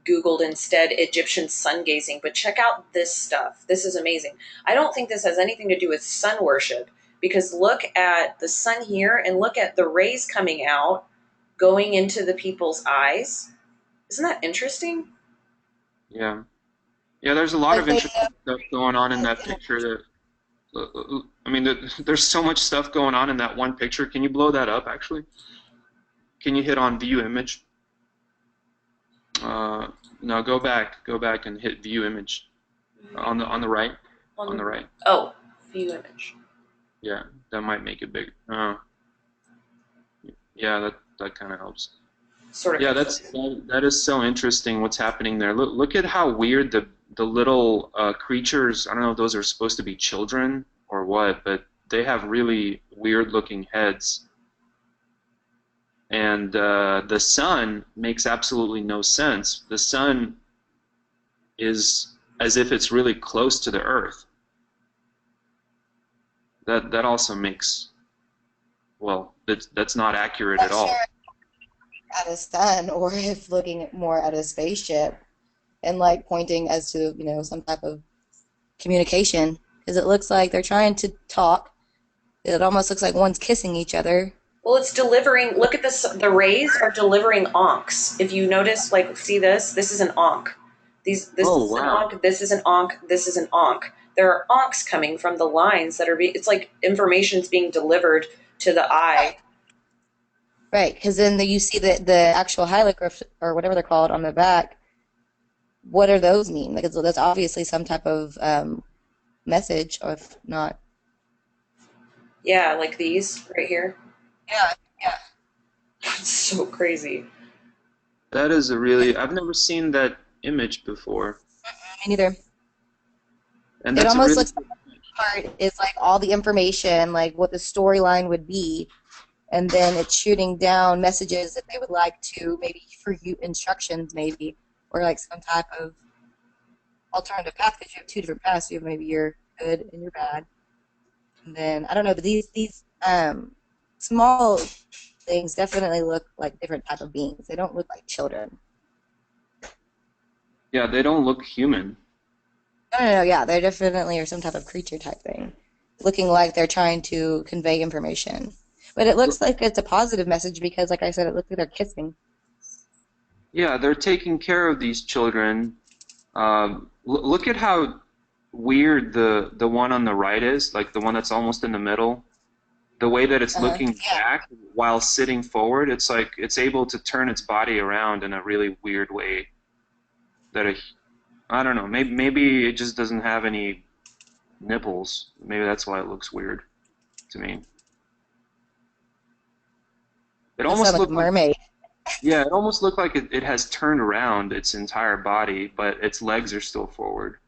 Googled instead Egyptian sun gazing. But check out this stuff. This is amazing. I don't think this has anything to do with sun worship, because look at the sun here and look at the rays coming out, going into the people's eyes. Isn't that interesting? Yeah. Yeah, there's a lot of interesting stuff going on in that picture. I mean, there's so much stuff going on in that one picture. Can you blow that up, actually? Can you hit on view image? No, go back and hit view image. On the right. On the right. Oh, view image. Yeah, that might make it bigger. Yeah, that kind of helps. Sort of. Yeah, that is so interesting what's happening there. Look at how weird the little creatures, I don't know if those are supposed to be children or what, but they have really weird looking heads. And the sun makes absolutely no sense. The sun is as if it's really close to the earth. That also makes, well, that's not accurate at all. Sure at a sun, or if looking more at a spaceship and like pointing as to, you know, some type of communication, because it looks like they're trying to talk. It almost looks like one's kissing each other. Well, it's delivering. Look at this. The rays are delivering onks. If you notice, like, see this? This is an onk. This is an onk. This is an onk. This is an onk. There are onks coming from the lines that are being. It's like information's being delivered to the eye. Right, because then you see the actual hieroglyphs or whatever they're called on the back. What do those mean? Because that's obviously some type of message, or if not. Yeah, like these right here. Yeah. It's so crazy. That is I've never seen that image before. Me neither. And it that's almost looks like the part is like all the information, like what the storyline would be, and then it's shooting down messages that they would like to, maybe for you, instructions maybe, or like some type of alternative path, because you have two different paths. You have maybe your good and your bad. And then, I don't know, but these small things definitely look like different type of beings. They don't look like children. Yeah, they don't look human. No, yeah, they definitely are some type of creature type thing, looking like they're trying to convey information. But it looks like it's a positive message because, like I said, it looks like they're kissing. Yeah, they're taking care of these children. Look at how weird the one on the right is, like the one that's almost in the middle. The way that it's Uh-huh. looking Yeah. back while sitting forward, it's like it's able to turn its body around in a really weird way. That I don't know. Maybe it just doesn't have any nipples. Maybe that's why it looks weird to me. It Looks almost like a looked like mermaid. Yeah, it almost looked like it has turned around its entire body, but its legs are still forward.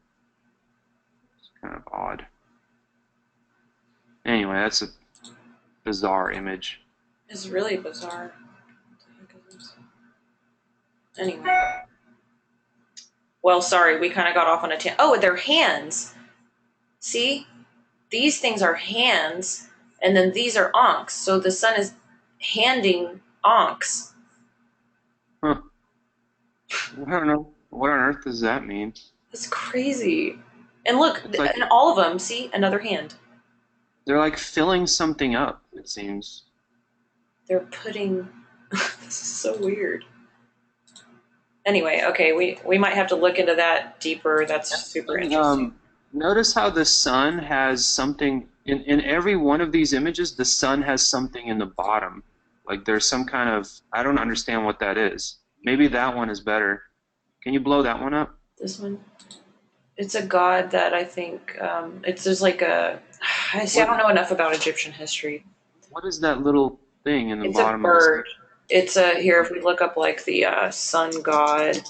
It's kind of odd. Anyway, that's a bizarre image. It's really bizarre. Anyway. Well, sorry, we kind of got off on a tangent. Oh, they're hands. See? These things are hands, and then these are ankhs. So the sun is handing ankhs. Huh. I don't know. What on earth does that mean? That's crazy. And look, It's like and all of them, see, another hand. they're like filling something up, it seems. They're putting. This is so weird. Anyway, okay, we might have to look into that deeper. That's super And interesting. notice how the sun has something in every one of these images, the sun has something in the bottom. Like there's some kind of I don't understand what that is. Maybe that one is better. Can you blow that one up? This one, it's a god that I think it's just like a. I see. I What don't know enough about Egyptian history. what is that little thing in the It's a bottom of the sun? bird. It's a here. If we look up like the sun god,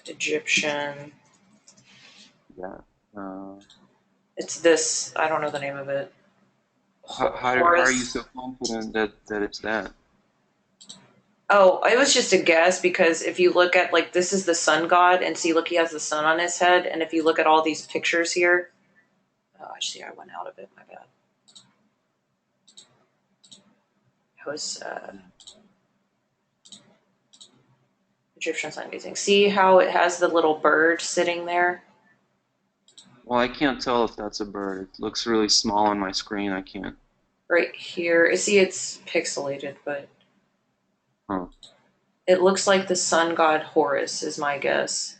Egyptian. Yeah. Uh, It's this. I don't know the name of it. how are you Horus. so confident that it's that? Oh, it was just a guess because if you look at like this is the sun god and see, look, he has the sun on his head, and if you look at all these pictures here, oh, I see, I went out of it. My bad. It was Egyptian sun gazing. See how it has the little bird sitting there Well, I can't tell if that's a bird. It looks really small on my screen. I can't. right here. See, it's pixelated, but Huh. it looks like the sun god Horus is my guess.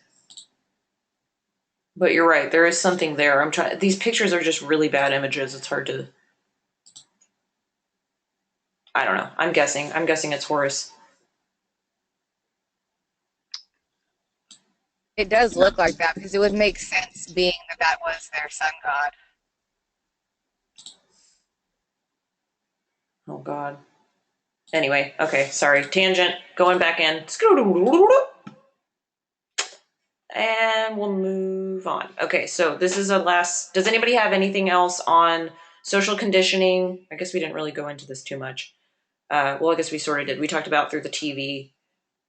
But you're right. There is something there. I'm trying. These pictures are just really bad images. It's hard to. I don't know. I'm guessing. I'm guessing it's Horus. It does look like that because it would make sense being that that was their sun god. Oh God. Anyway, okay. Sorry. Tangent. Going back in. And we'll move on. Okay. So this is a last. Does anybody have anything else on social conditioning? I guess we didn't really go into this too much. Well, I guess we sort of did. We talked about through the TV.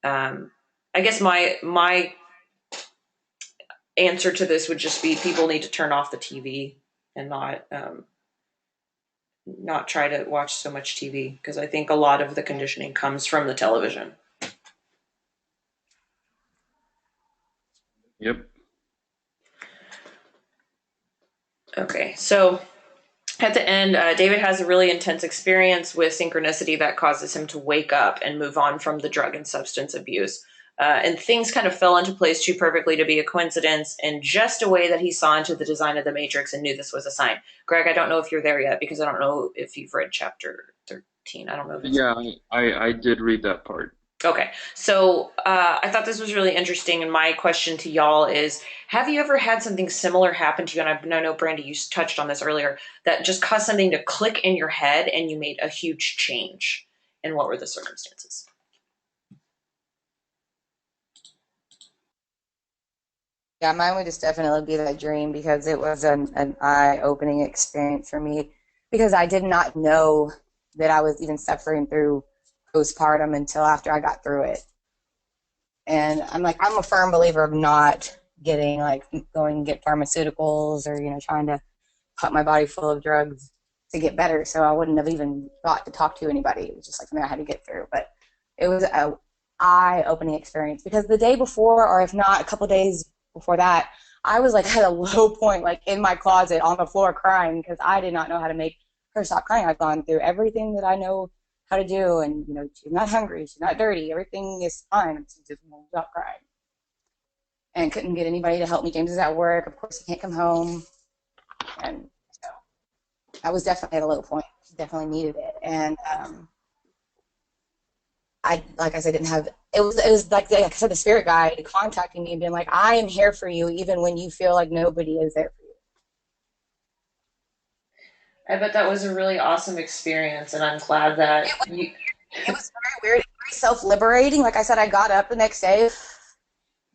I guess my answer to this would just be people need to turn off the TV and not try to watch so much TV because I think a lot of the conditioning comes from the television. Yep. Okay, so at the end, David has a really intense experience with synchronicity that causes him to wake up and move on from the drug and substance abuse. And things kind of fell into place too perfectly to be a coincidence in just a way that he saw into the design of the Matrix and knew this was a sign. Greg, I don't know if you're there yet because I don't know if you've read chapter 13. I don't know if it's. Yeah, I did read that part. Okay, so I thought this was really interesting, and my question to y'all is: have you ever had something similar happen to you? And I know, Brandy, you touched on this earlier, that just caused something to click in your head, and you made a huge change. And what were the circumstances? Yeah, mine would just definitely be that dream because it was an eye-opening experience for me because I did not know that I was even suffering through postpartum until after I got through it. And I'm a firm believer of not getting like going and get pharmaceuticals or trying to put my body full of drugs to get better. So I wouldn't have even thought to talk to anybody. It was just like something I had to get through. But it was eye-opening experience, because the day before, or if not a couple days before that, I was like at a low point, like in my closet on the floor crying because I did not know how to make her stop crying. I've gone through everything that I know how to do, and she's not hungry, she's not dirty, everything is fine. She just won't stop crying, and couldn't get anybody to help me. James is at work, of course he can't come home, and so I was definitely at a low point. Definitely needed it, and I, like I said, didn't have. It was like I said, the spirit guide contacting me and being like, "I am here for you, even when you feel like nobody is there for you." I bet that was a really awesome experience, and I'm glad that you. It was very weird, very self-liberating. Like I said, I got up the next day,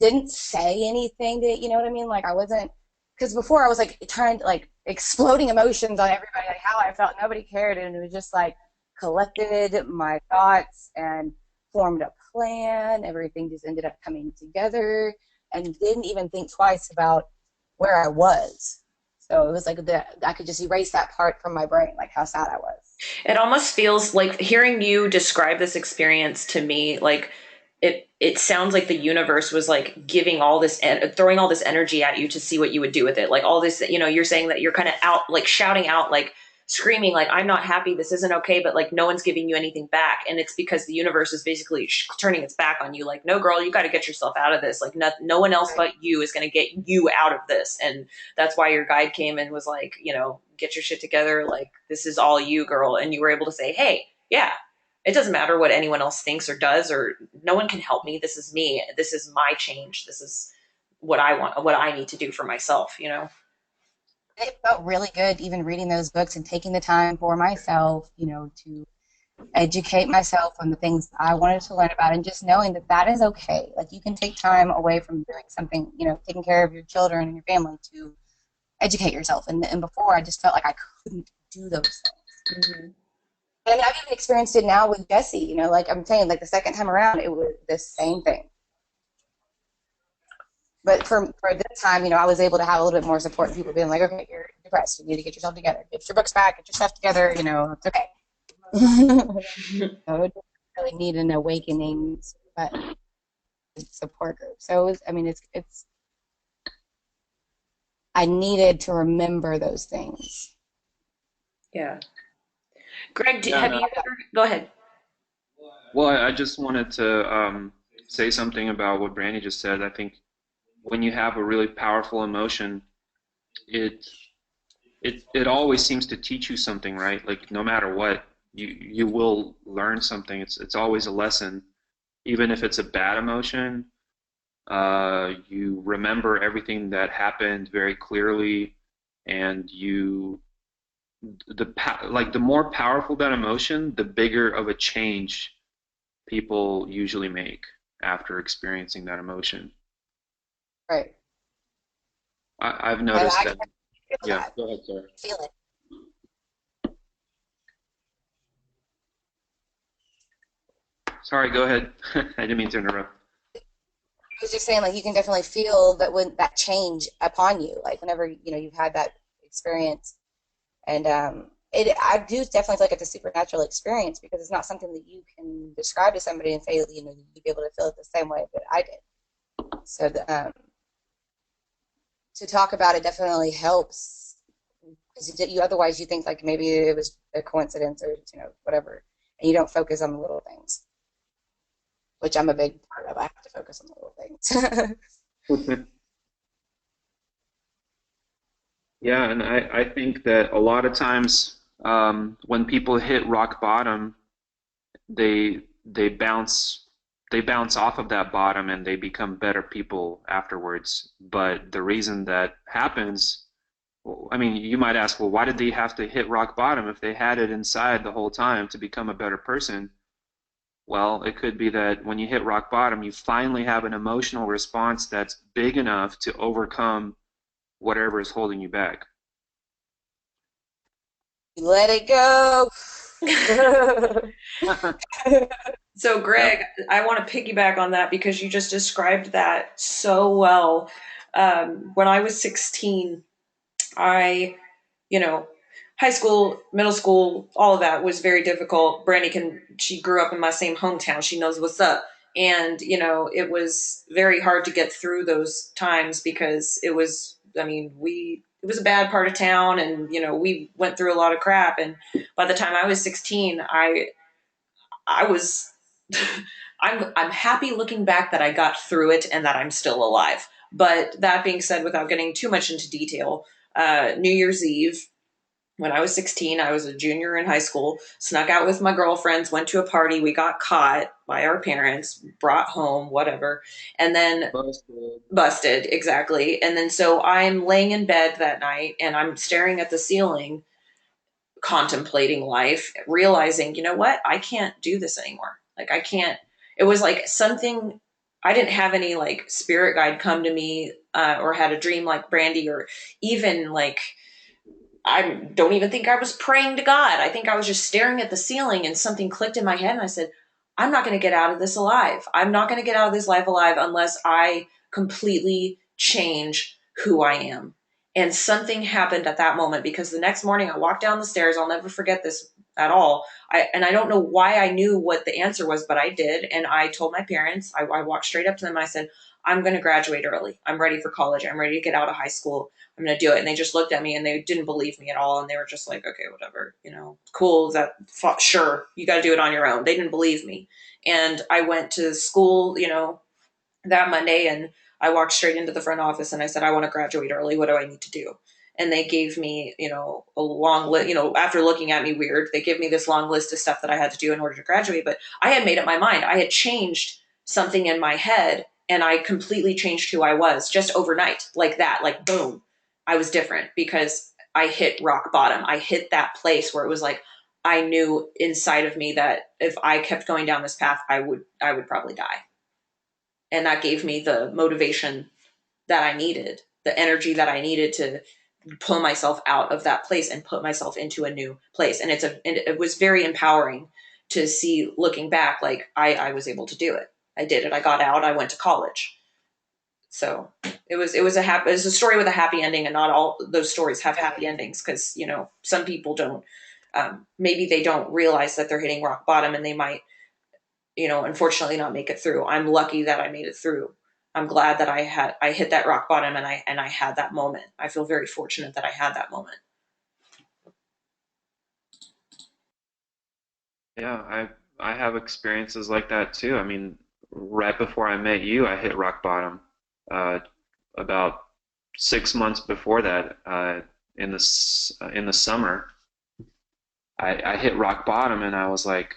didn't say anything to, you know what I mean? Like I wasn't, because before I was like trying to like exploding emotions on everybody, like how I felt. Nobody cared, and it was just like collected my thoughts and formed a plan. Everything just ended up coming together, and didn't even think twice about where I was. So it was like I could just erase that part from my brain, like how sad I was. It almost feels like hearing you describe this experience to me, like it sounds like the universe was like giving all this throwing all this energy at you to see what you would do with it. Like all this, you're saying that you're kind of out, like shouting out, like screaming, like I'm not happy, this isn't okay, but like no one's giving you anything back, and it's because the universe is basically turning its back on you. Like, no, girl, you got to get yourself out of this. Like no one else but you is going to get you out of this, and that's why your guide came and was like, get your shit together. Like this is all you, girl, and you were able to say, hey, yeah, it doesn't matter what anyone else thinks or does, or no one can help me. This is me. This is my change. This is what I want, what I need to do for myself. It felt really good even reading those books and taking the time for myself, to educate myself on the things I wanted to learn about, and just knowing that that is okay. Like you can take time away from doing something, taking care of your children and your family to educate yourself. And before I just felt like I couldn't do those things. Mm-hmm. And I mean, I've even experienced it now with Jesse, like I'm saying, like the second time around, it was the same thing. But for this time, I was able to have a little bit more support and people being like, okay, you're depressed. You need to get yourself together. Get your books back. Get your stuff together. It's okay. So it didn't really need an awakening, but support group. So it was, I mean, it's I needed to remember those things. Yeah. Greg, have you ever, go ahead. Well, I just wanted to say something about what Brandy just said. I think when you have a really powerful emotion, it it always seems to teach you something, right? Like no matter what, you will learn something. It's always a lesson, even if it's a bad emotion. You remember everything that happened very clearly, and the more powerful that emotion, the bigger of a change people usually make after experiencing that emotion. Right. I've noticed I that. can feel Yeah, that. go ahead, sir. Feel it. Sorry, go ahead. I didn't mean to interrupt. I was just saying, like, you can definitely feel that when that change upon you, like whenever you've had that experience, and I do definitely feel like it's a supernatural experience because it's not something that you can describe to somebody and say, you'd be able to feel it the same way that I did. So to talk about it definitely helps, because otherwise you think like maybe it was a coincidence or whatever, and you don't focus on the little things, which I'm a big part of. I have to focus on the little things. Yeah, and I think that a lot of times when people hit rock bottom, they bounce off of that bottom and they become better people afterwards. But the reason that happens, well, I mean, you might ask, well, why did they have to hit rock bottom if they had it inside the whole time to become a better person? Well, it could be that when you hit rock bottom, you finally have an emotional response that's big enough to overcome whatever is holding you back. Let it go. So, Greg, Yep. I want to piggyback on that because you just described that so well. When I was 16, I, you know, high school, middle school, all of that was very difficult. Brandy she grew up in my same hometown. She knows what's up. And, it was very hard to get through those times because it was a bad part of town, and, we went through a lot of crap. And by the time I was 16, I was, I'm happy looking back that I got through it and that I'm still alive. But that being said, without getting too much into detail, New Year's Eve, when I was 16, I was a junior in high school, snuck out with my girlfriends, went to a party. We got caught by our parents, brought home, whatever. And then Busted. busted, exactly. And then so I'm laying in bed that night and I'm staring at the ceiling, contemplating life, realizing, you know what? I can't do this anymore. Like, I can't. It was like something. I didn't have any like spirit guide come to me, or had a dream like Brandy, or even like I don't even think I was praying to God. I think I was just staring at the ceiling and something clicked in my head and I said, I'm not going to get out of this alive. I'm not going to get out of this life alive unless I completely change who I am. And something happened at that moment because the next morning I walked down the stairs. I'll never forget this at all. And I don't know why I knew what the answer was, but I did. And I told my parents, I walked straight up to them. I said, I'm going to graduate early. I'm ready for college. I'm ready to get out of high school. I'm going to do it. And they just looked at me and they didn't believe me at all. And they were just like, okay, whatever, cool. Is that sure? You got to do it on your own. They didn't believe me. And I went to school, that Monday, and I walked straight into the front office and I said, I want to graduate early. What do I need to do? And they gave me, a long list, after looking at me weird, they gave me this long list of stuff that I had to do in order to graduate. But I had made up my mind. I had changed something in my head and I completely changed who I was just overnight, like that, like boom. I was different because I hit rock bottom. I hit that place where it was like, I knew inside of me that if I kept going down this path, I would probably die. And that gave me the motivation that I needed, the energy that I needed to pull myself out of that place and put myself into a new place. And it was very empowering to see, looking back, like I was able to do it. I did it. I got out. I went to college. So it was a story with a happy ending, and not all those stories have happy endings because some people don't. Maybe they don't realize that they're hitting rock bottom, and they might unfortunately not make it through. I'm lucky that I made it through. I'm glad that I hit that rock bottom and I had that moment. I feel very fortunate that I had that moment. Yeah, I have experiences like that too. I mean, right before I met you, I hit rock bottom. Uh, about 6 months before that, in the summer, I hit rock bottom, and I was like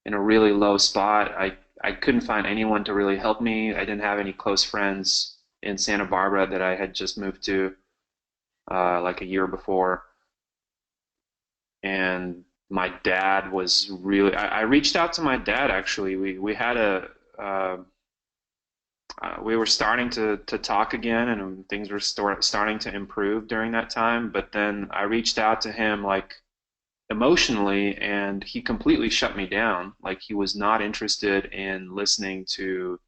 in a really low spot. I couldn't find anyone to really help me. I didn't have any close friends in Santa Barbara that I had just moved to, like a year before. And my dad was really, I reached out to my dad actually. We had uh, we were starting to talk again, and things were starting to improve during that time. But then I reached out to him like emotionally, and he completely shut me down. Like, he was not interested in listening to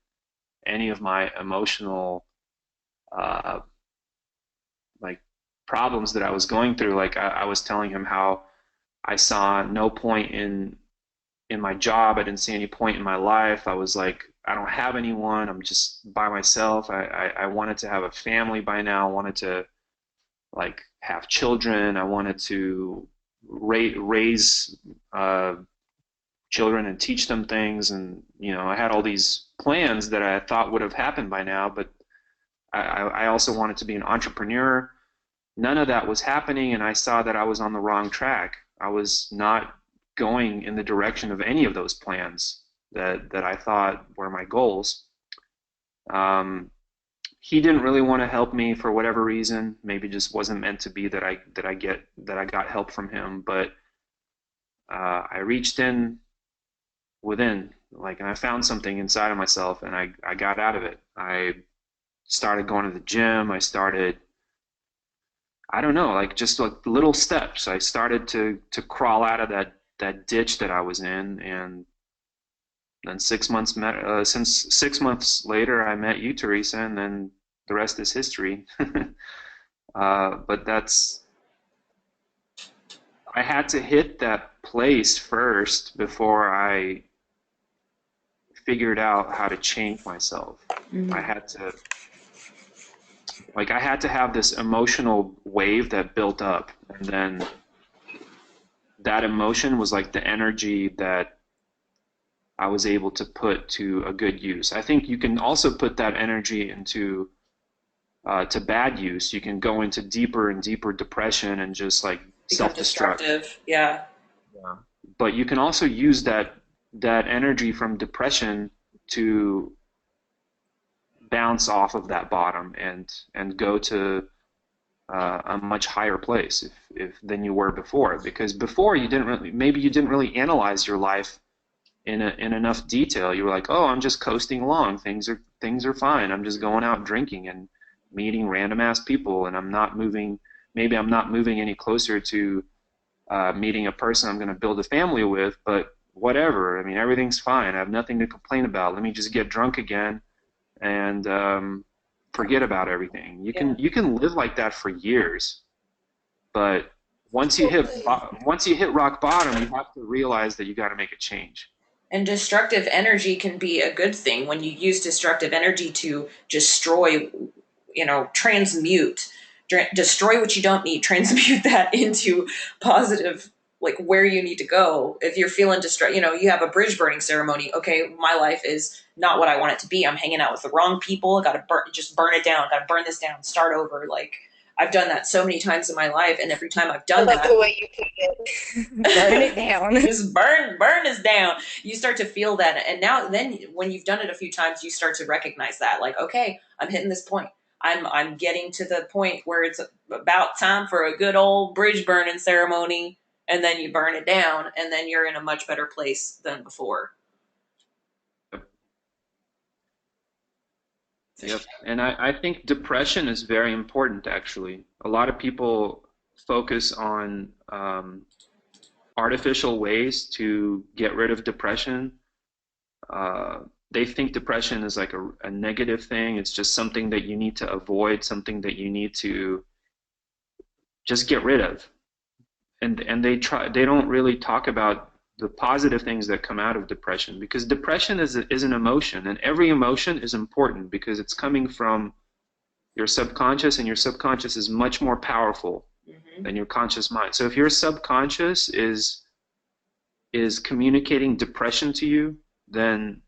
any of my emotional uh, like problems that I was going through. Like, I was telling him how I saw no point in my job. I didn't see any point in my life. I was like, I don't have anyone. I'm just by myself. I wanted to have a family by now. I wanted to like have children. I wanted to raise children and teach them things. And, I had all these plans that I thought would have happened by now, but I also wanted to be an entrepreneur. None of that was happening, and I saw that I was on the wrong track. I was not going in the direction of any of those plans that I thought were my goals. Um, he didn't really want to help me for whatever reason. Maybe it just wasn't meant to be that I got help from him. But I reached in within, like, and I found something inside of myself, and I got out of it. I started going to the gym. I don't know, like, just like little steps. I started to crawl out of that ditch that I was in, and then 6 months since 6 months later, I met you, Teresa, and then the rest is history. But I had to hit that place first before I figured out how to change myself. I Mm-hmm. had to I had to have this emotional wave that built up, and then that emotion was like the energy that I was able to put to a good use. I think you can also put that energy into to bad use. You can go into deeper and deeper depression and just like Become self-destruct. destructive. Yeah. Yeah. But you can also use that energy from depression to bounce off of that bottom and go to a much higher place if than you were before. Because before you didn't really, maybe you didn't really analyze your life in enough detail. You were like, oh, I'm just coasting along. Things are fine. I'm just going out drinking and meeting random ass people, and I'm not moving. Maybe I'm not moving any closer to meeting a person I'm going to build a family with, but whatever. I mean, everything's fine. I have nothing to complain about. Let me just get drunk again and forget about everything. Yeah. You can live like that for years, but once you hit rock bottom, you have to realize that you got to make a change. And destructive energy can be a good thing when you use destructive energy to destroy, transmute, destroy what you don't need, transmute that into positive, like where you need to go. If you're feeling you have a bridge burning ceremony. Okay, my life is not what I want it to be. I'm hanging out with the wrong people. I got to just burn it down. Got to burn this down, start over. Like I've done that so many times in my life, and every time I've I done love that, the way you put it. Burn it down. just burn us down. You start to feel that, and then when you've done it a few times, you start to recognize that, like, okay, I'm hitting this point. I'm getting to the point where it's about time for a good old bridge burning ceremony, and then you burn it down, and then you're in a much better place than before. Yep. And I think depression is very important, actually. A lot of people focus on artificial ways to get rid of depression. They think depression is like a negative thing. It's just something that you need to avoid, something that you need to just get rid of. And they don't really talk about the positive things that come out of depression, because depression is an emotion, and every emotion is important because it's coming from your subconscious, and your subconscious is much more powerful Mm-hmm. than your conscious mind. So if your subconscious is communicating depression to you, then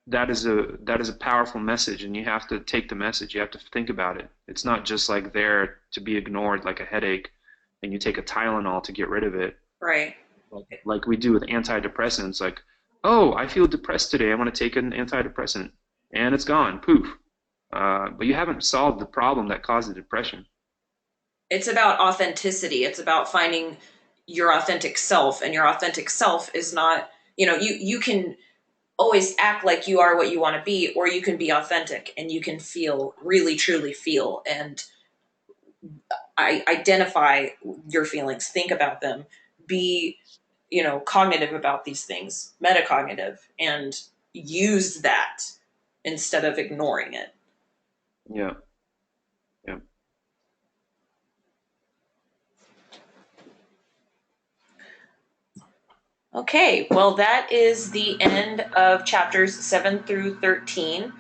that is a powerful message, and you have to take the message. You have to think about it. It's not just like there to be ignored like a headache, and you take a Tylenol to get rid of it, Right. like we do with antidepressants. Like, oh, I feel depressed today. I want to take an antidepressant, and it's gone. Poof. But you haven't solved the problem that caused the depression. It's about authenticity. It's about finding your authentic self, and your authentic self is not, you can always act like you are what you want to be, or you can be authentic and you can feel, really truly feel, and identify your feelings, think about them, be, cognitive about these things, metacognitive, and use that instead of ignoring it. Yeah, yeah. Okay, well, that is the end of chapters 7 through 13.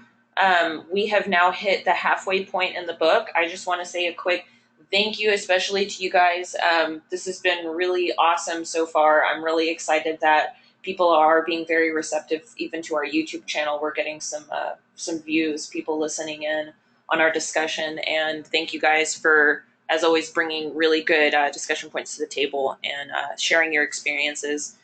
We have now hit the halfway point in the book. I just want to say a quick thank you, especially to you guys. This has been really awesome so far. I'm really excited that people are being very receptive, even to our YouTube channel. We're getting some views, people listening in on our discussion, and thank you guys for, as always, bringing really good discussion points to the table and sharing your experiences.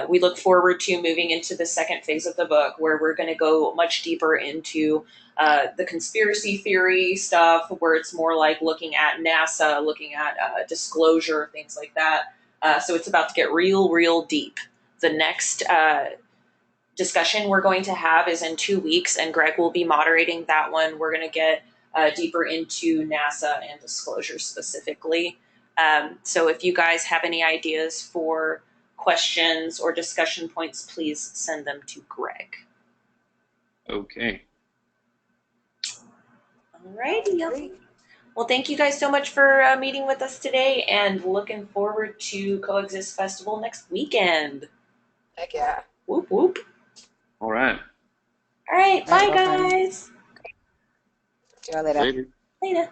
We look forward to moving into the second phase of the book, where we're going to go much deeper into the conspiracy theory stuff, where it's more like looking at NASA, looking at disclosure, things like that. So it's about to get real, real deep. The next discussion we're going to have is in 2 weeks, and Greg will be moderating that one. We're going to get deeper into NASA and disclosure specifically. So if you guys have any ideas for questions or discussion points, please send them to Greg. Okay. Alrighty. Well, thank you guys so much for meeting with us today, and looking forward to Coexist Festival next weekend. Heck yeah. Whoop whoop. All right. All right, All right, bye girlfriend. guys. See you later. Later. Later.